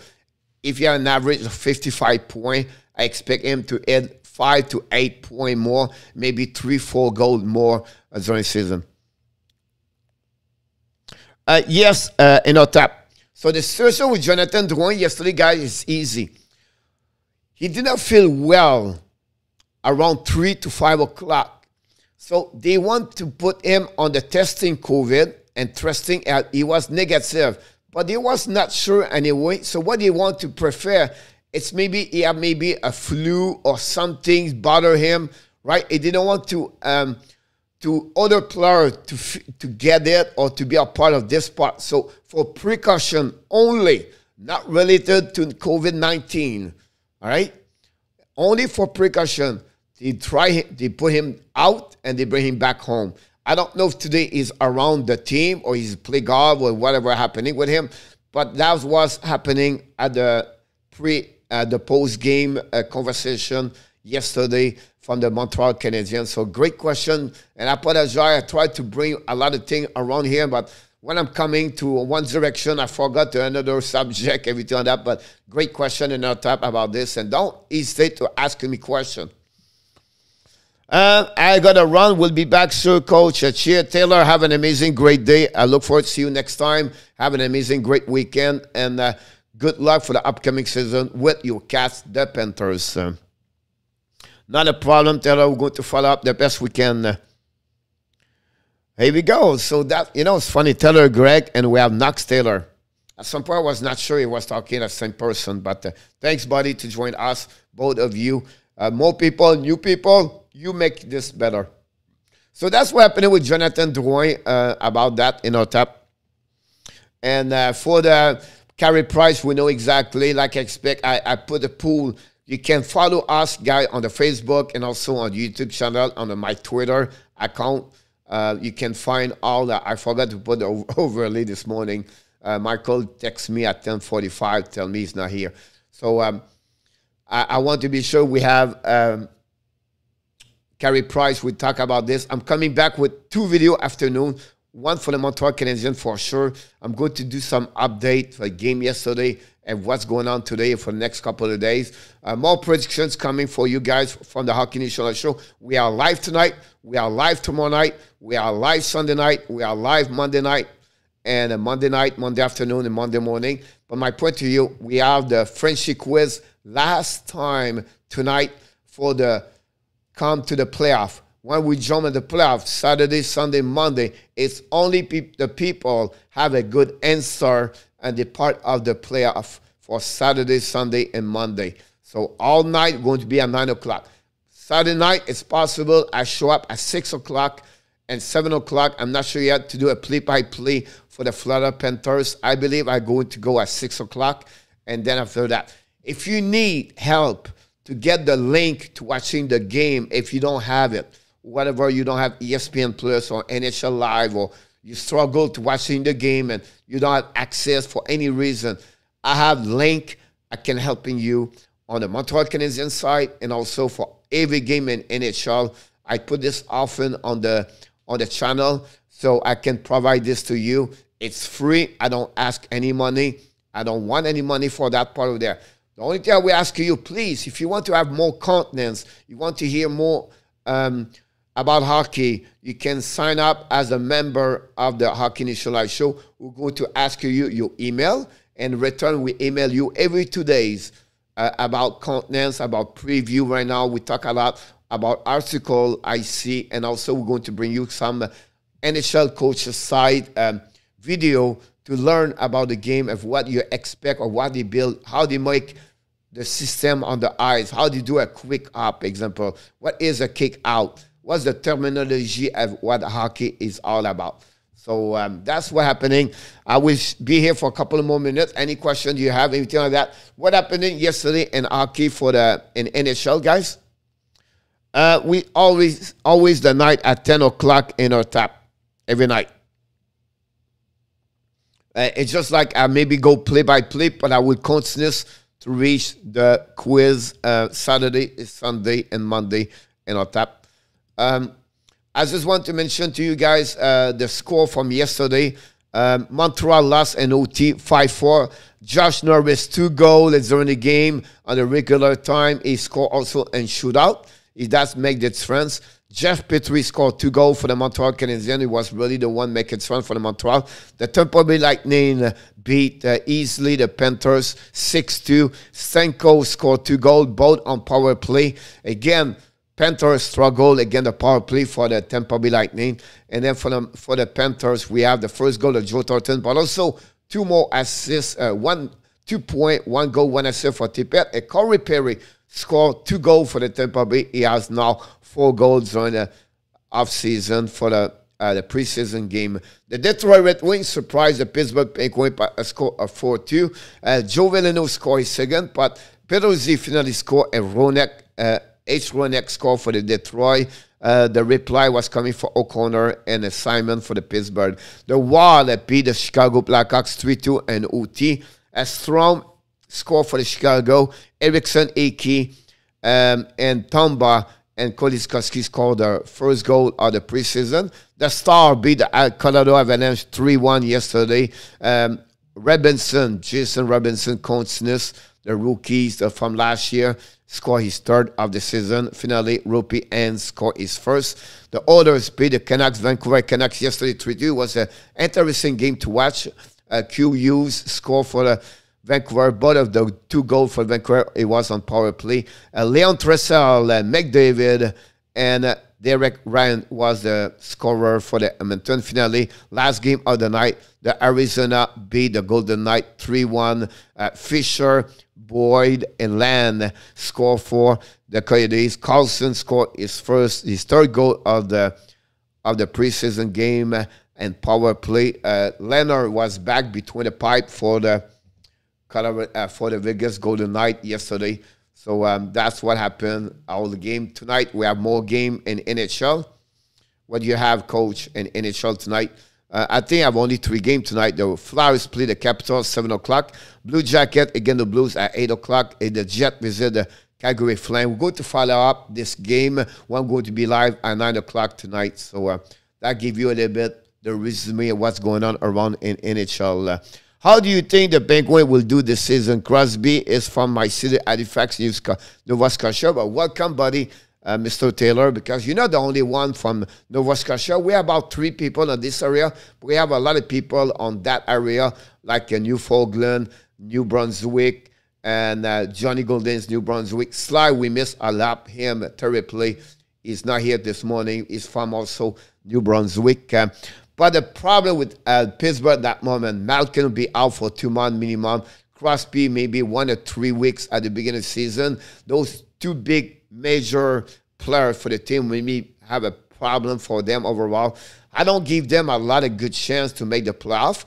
A: if you have an average of 55 points, I expect him to add 5 to 8 points more, maybe 3-4 goals more during the season. Yes, in our tap. So the situation with Jonathan Drouin yesterday, guys, is easy. He did not feel well around 3 to 5 o'clock. So they want to put him on the testing COVID and testing out. He was negative, but he was not sure anyway. So what they want to prefer, it's maybe he had maybe a flu or something bother him, right? He didn't want to other players to get it or to be a part of this part. So for precaution only, not related to COVID-19, all right? Only for precaution. They put him out and they bring him back home. I don't know if today is around the team or he's play golf or whatever happening with him, but that was happening at the post-game conversation yesterday from the Montreal Canadiens. So great question, and I apologize. I tried to bring a lot of things around here, but when I'm coming to one direction, I forgot to another subject, everything like that. But great question, and I'll talk about this. And don't hesitate to ask me question. I got to run. We'll be back soon, Coach. Cheer, Taylor. Have an amazing, great day. I look forward to see you next time. Have an amazing, great weekend. And good luck for the upcoming season with your Cats, the Panthers. Not a problem, Taylor. We're going to follow up the best we can. Here we go. So that, it's funny. Taylor Greg, and we have Knox Taylor. At some point, I was not sure he was talking to the same person. But thanks, buddy, to join us, both of you. More people, new people. You make this better. So that's what happened with Jonathan Drouin about that in our tap. And for the Carey Price, we know exactly. Like I expect, I put a pool. You can follow us, guys, on the Facebook and also on the YouTube channel, on my Twitter account. You can find all that. I forgot to put the overlay this morning. Michael texts me at 10:45, tell me he's not here. So I want to be sure we have Carey Price. We talk about this. I'm coming back with 2 video afternoon. One for the Montreal Canadiens for sure. I'm going to do some update for the game yesterday and what's going on today for the next couple of days. More predictions coming for you guys from the Hockey National Show. We are live tonight. We are live tomorrow night. We are live Sunday night. We are live Monday night. And Monday night, Monday afternoon, and Monday morning. But my point to you, we have the Frenchie quiz last time tonight for the come to the playoff. When we jump in the playoff, Saturday, Sunday, Monday, it's only the people have a good answer and the part of the playoff for Saturday, Sunday, and Monday. So all night going to be at 9 o'clock. Saturday night, it's possible I show up at 6 o'clock and 7 o'clock. I'm not sure yet to do a play-by-play for the Florida Panthers. I believe I'm going to go at 6 o'clock. And then after that, if you need help to get the link to watching the game, if you don't have it, whatever, you don't have ESPN Plus or NHL Live, or you struggle to watching the game and you don't have access for any reason, I have link. I can helping you on the Montreal Canadiens side and also for every game in NHL. I put this often on the channel, so I can provide this to you. It's free. I don't ask any money. I don't want any money for that part of there. The only thing I will ask you, please, if you want to have more contents, you want to hear more about hockey, you can sign up as a member of the Hockey National Show. We're going to ask you your email, and in return, we email you every 2 days about contents, about preview. Right now, we talk a lot about article I see, and also we're going to bring you some NHL coaches side video to learn about the game of what you expect or what they build, how they make the system on the ice, how they do a quick up example, what is a kick out, what's the terminology of what hockey is all about. So that's what's happening. I will be here for a couple of more minutes. Any questions you have, anything like that? What happened yesterday in hockey in NHL, guys? We always the night at 10 o'clock in our tap every night. It's just like I maybe go play by play, but I will continue to reach the quiz Saturday, Sunday, and Monday in our tap. I just want to mention to you guys the score from yesterday. Montreal lost in OT 5-4. Josh Norris 2 goals during the game on the regular time. He scored also in shootout. It does make the difference. Jeff Petrie scored 2 goals for the Montreal Canadiens. He was really the one making it fun for the Montreal. The Tampa Bay Lightning beat easily the Panthers 6-2. Stanko scored 2 goals, both on power play. Again, Panthers struggle against the power play for the Tampa Bay Lightning. And then for the Panthers, we have the first goal of Joe Thornton, but also 2 more assists, 2 point, 1 goal, 1 assist for Tippett. And Corey Perry scored 2 goals for the Tampa Bay. He has now 4 goals during the offseason for the preseason game. The Detroit Red Wings surprised the Pittsburgh Penguins by a score of 4-2. Joe Veleno scored his second, but Pedrozi finally scored a Ronek score for the Detroit. The reply was coming for O'Connor and Simon for the Pittsburgh. The Wild beat the Chicago Blackhawks 3-2 and OT. Strom scored for the Chicago. Eriksson, Eki, and Tomba and Koliskowski scored the first goal of the preseason. The Star beat the Colorado Avalanche 3-1 yesterday. Jason Robinson continues. The rookies from last year scored his third of the season. Finally, Rupi and scored his first. The Oilers beat the Canucks, Vancouver Canucks yesterday 3-2. It was an interesting game to watch. Q Hughes scored for the Vancouver. Both of the 2 goals for Vancouver, it was on power play. Leon Tressel, McDavid, and Derek Ryan was the scorer for the Edmonton. Finale, last game of the night, the Arizona beat the Golden Knights 3-1. Fisher, Boyd, and Land scored for the Coyotes. Carlson scored his third goal of the preseason game and power play. Leonard was back between the pipe for the Vegas Golden Knights yesterday. So that's what happened all the game tonight. We have more game in NHL. What do you have, Coach, in NHL tonight? I think I have only 3 games tonight. The Flyers play the Capitals 7 o'clock. Blue Jacket against the Blues at 8 o'clock. And the Jet visit the Calgary Flame. We're going to follow up this game. One going to be live at 9 o'clock tonight. So that gives you a little bit the resume of what's going on around in NHL. How do you think the Penguins will do this season? Crosby is from my city, Halifax, Nova Scotia. But welcome, buddy, Mr. Taylor, because you're not the only one from Nova Scotia. We have about 3 people in this area. We have a lot of people on that area, like Newfoundland, New Brunswick, and Johnny Golden's New Brunswick. Sly, we miss a lot him terribly. He's not here this morning. He's from also New Brunswick. But the problem with Pittsburgh at that moment, Malkin will be out for 2 months minimum. Crosby maybe 1 or 3 weeks at the beginning of the season. Those 2 big major players for the team maybe have a problem for them overall. I don't give them a lot of good chance to make the playoff.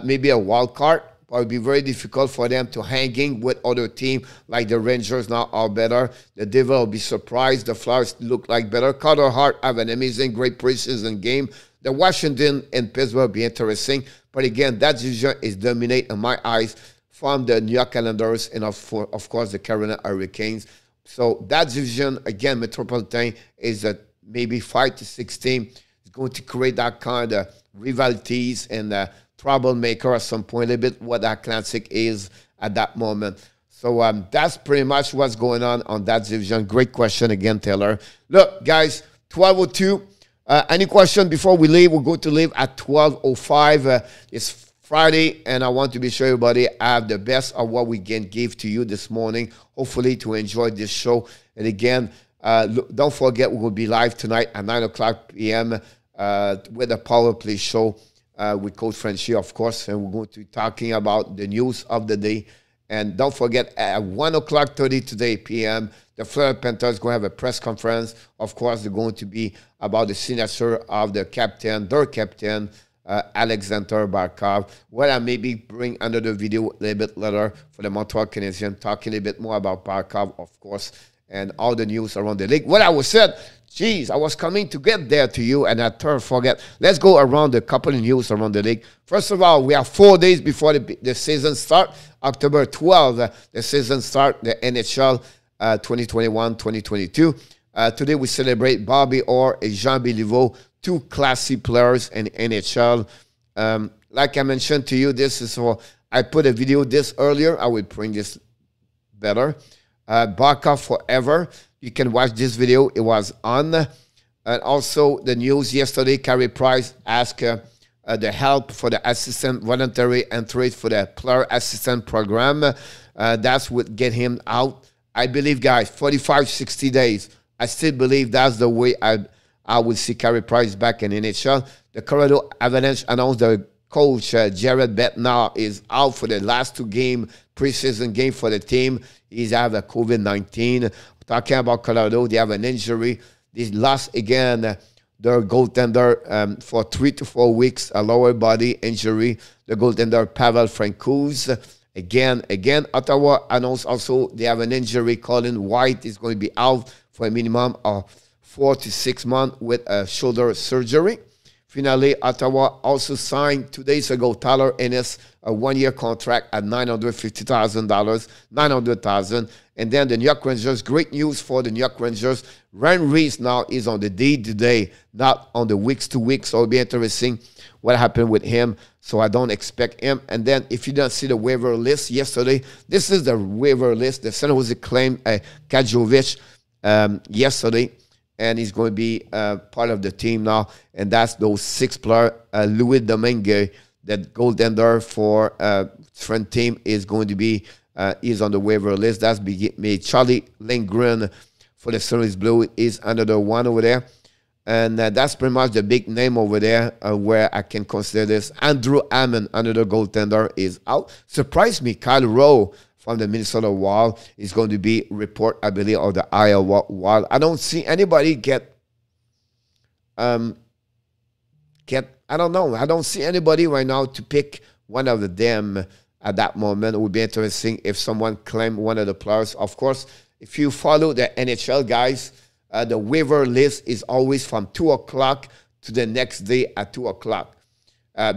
A: Maybe a wild card. But it would be very difficult for them to hang in with other teams like the Rangers now are better. The Devils will be surprised. The Flyers look like better. Carter Hart have an amazing, great preseason game. The Washington and Pittsburgh will be interesting. But again, that division is dominate in my eyes from the New York Islanders and, of course, the Carolina Hurricanes. So that division, again, Metropolitan is a maybe 5 to 6 team. It's going to create that kind of rivalities and troublemaker at some point, a little bit what that classic is at that moment. So that's pretty much what's going on that division. Great question again, Taylor. Look, guys, 12:02. Any question before we leave? We're going to leave at 12:05. It's Friday, and I want to be sure everybody have the best of what we can give to you this morning, hopefully to enjoy this show. And again, don't forget we will be live tonight at 9 o'clock p.m. With the Power Play show with Coach Frenchie, of course, and we're going to be talking about the news of the day And don't forget, at 1 o'clock 30 today p.m., the Florida Panthers going to have a press conference. Of course, they're going to be about the signature of the captain, their captain, Alexander Barkov. Well, I maybe bring another video a little bit later for the Montreal Canadiens, talking a little bit more about Barkov, of course, and all the news around the league. What I was said, geez, I was coming to get there to you, and I turned forget. Let's go around a couple of news around the league. First of all, we are 4 days before the season start. October 12th, the season start, the NHL 2021-2022. Today we celebrate Bobby Orr and Jean Béliveau, two classy players in NHL. Like I mentioned to you, this is for, I put a video this earlier. I will bring this better. Barkov forever. You can watch this video. It was on. And also the news yesterday, Carey Price asked the help for the assistant voluntary entry for the player assistant program. That's what get him out. I believe, guys, 45, 60 days. I still believe that's the way I will see Carey Price back in NHL. The Colorado Avalanche announced the coach, Jared Bednar, is out for the last 2 preseason game for the team. He's have a COVID-19. Talking about Colorado, they have an injury. They lost again their goaltender for 3 to 4 weeks, a lower body injury. The goaltender, Pavel Francouz. Again, Ottawa announced also they have an injury. Colin White is going to be out for a minimum of 4 to 6 months with a shoulder surgery. Finally, Ottawa also signed 2 days ago Tyler Ennis, a 1-year contract at $950,000, $900,000. And then the New York Rangers, great news for the New York Rangers. Ryan Reese now is on the day-to-day, not on the weeks-to-week. So it'll be interesting what happened with him. So I don't expect him. And then if you don't see the waiver list yesterday, this is the waiver list. The San Jose claimed Kajovic yesterday. And he's going to be part of the team now. And that's those 6 players. Louis Domingue, that goaltender for Trent team, is going to be is on the waiver list. That's me. Charlie Lindgren for the St. Louis Blues is another one over there. And that's pretty much the big name over there where I can consider this. Andrew Hammond, another goaltender, is out. Surprised me, Kyle Rowe from the Minnesota Wild is going to be report, I believe, of the Iowa Wild. I don't see anybody get, I don't know. I don't see anybody right now to pick one of them at that moment. It would be interesting if someone claimed one of the players. Of course, if you follow the NHL guys, the waiver list is always from 2 o'clock to the next day at 2 o'clock.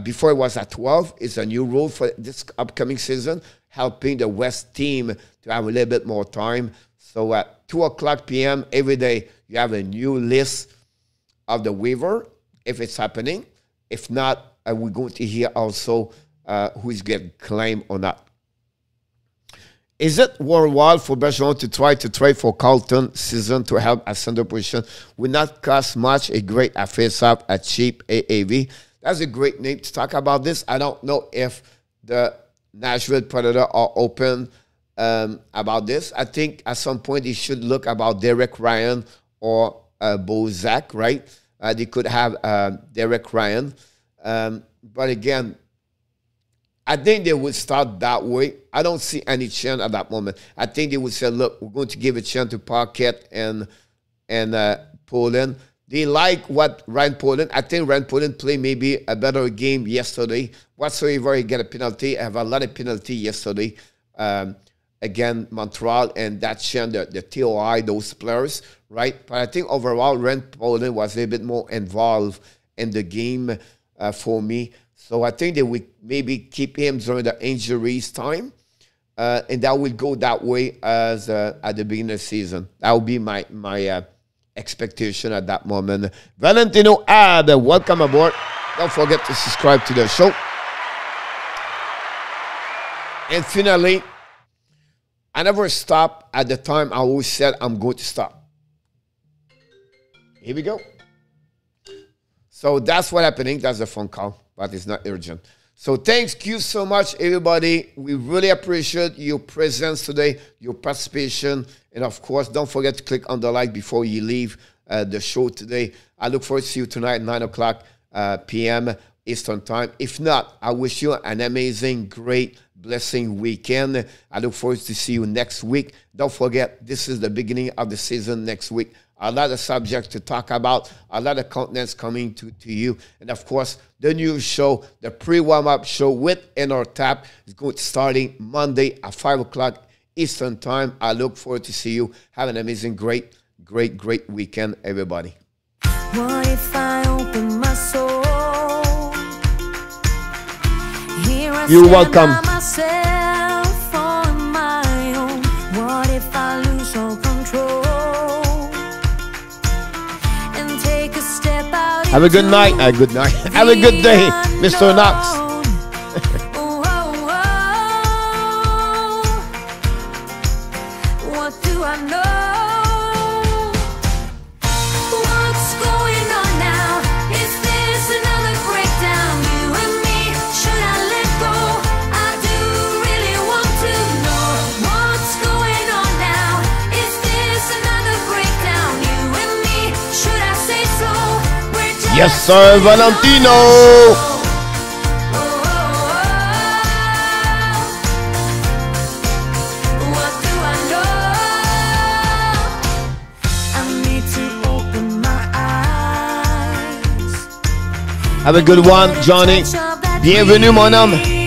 A: Before it was at 12. It's a new rule for this upcoming season, helping the West team to have a little bit more time. So at 2 o'clock p.m. every day, you have a new list of the waiver, if it's happening. If not, we're going to hear also who is getting claimed or not. Is it worthwhile for Bergeron to try to trade for Carlton season to help at center position? Will not cost much, a great face-up at cheap AAV. That's a great name to talk about this. I don't know if the Nashville Predators are open about this. I think at some point they should look about Derek Ryan or Bozak, right? They could have Derek Ryan. But again, I think they would start that way. I don't see any chance at that moment. I think they would say, look, we're going to give a chance to Paquette and Poland. They like what Ryan Poland. I think Ryan Poland played maybe a better game yesterday. Whatsoever, he got a penalty. I have a lot of penalty yesterday. Again, Montreal and that chance, the TOI, those players, right? But I think overall, Ryan Poland was a little bit more involved in the game for me. So I think they would maybe keep him during the injuries time. And that will go that way as at the beginning of the season. That would be my expectation at that moment. Valentino Ad, welcome aboard. Don't forget to subscribe to the show. And finally, I never stop at the time I always said I'm going to stop. Here we go. So that's what happening. That's a phone call, but it's not urgent. So thank you so much, everybody. We really appreciate your presence today, your participation. And, of course, don't forget to click on the like before you leave the show today. I look forward to see you tonight at 9 o'clock p.m. Eastern Time. If not, I wish you an amazing, great blessing weekend. I look forward to see you next week. Don't forget, this is the beginning of the season next week. A lot of subjects to talk about, a lot of contents coming to you. And of course, the new show, the pre-warm-up show with NRTAP is going to starting Monday at 5 o'clock Eastern Time. I look forward to see you. Have an amazing, great weekend, everybody.
B: What if I open my soul? Here I
A: You're
B: stand
A: welcome.
B: by myself on my own. What if I lose all control and take a step out?
A: Have a good night. Good night. Have a good day, Mr. Knox.
B: What do I know? What's going on now? Is this another breakdown? You and me, should I let go? I do really want to know what's going on now. Is this another breakdown? You and me, should I say so? We're just
A: Yes, sir, Valentino.
B: What do I know? I need to open my eyes.
A: Have a good one, Johnny. Bienvenue, mon homme.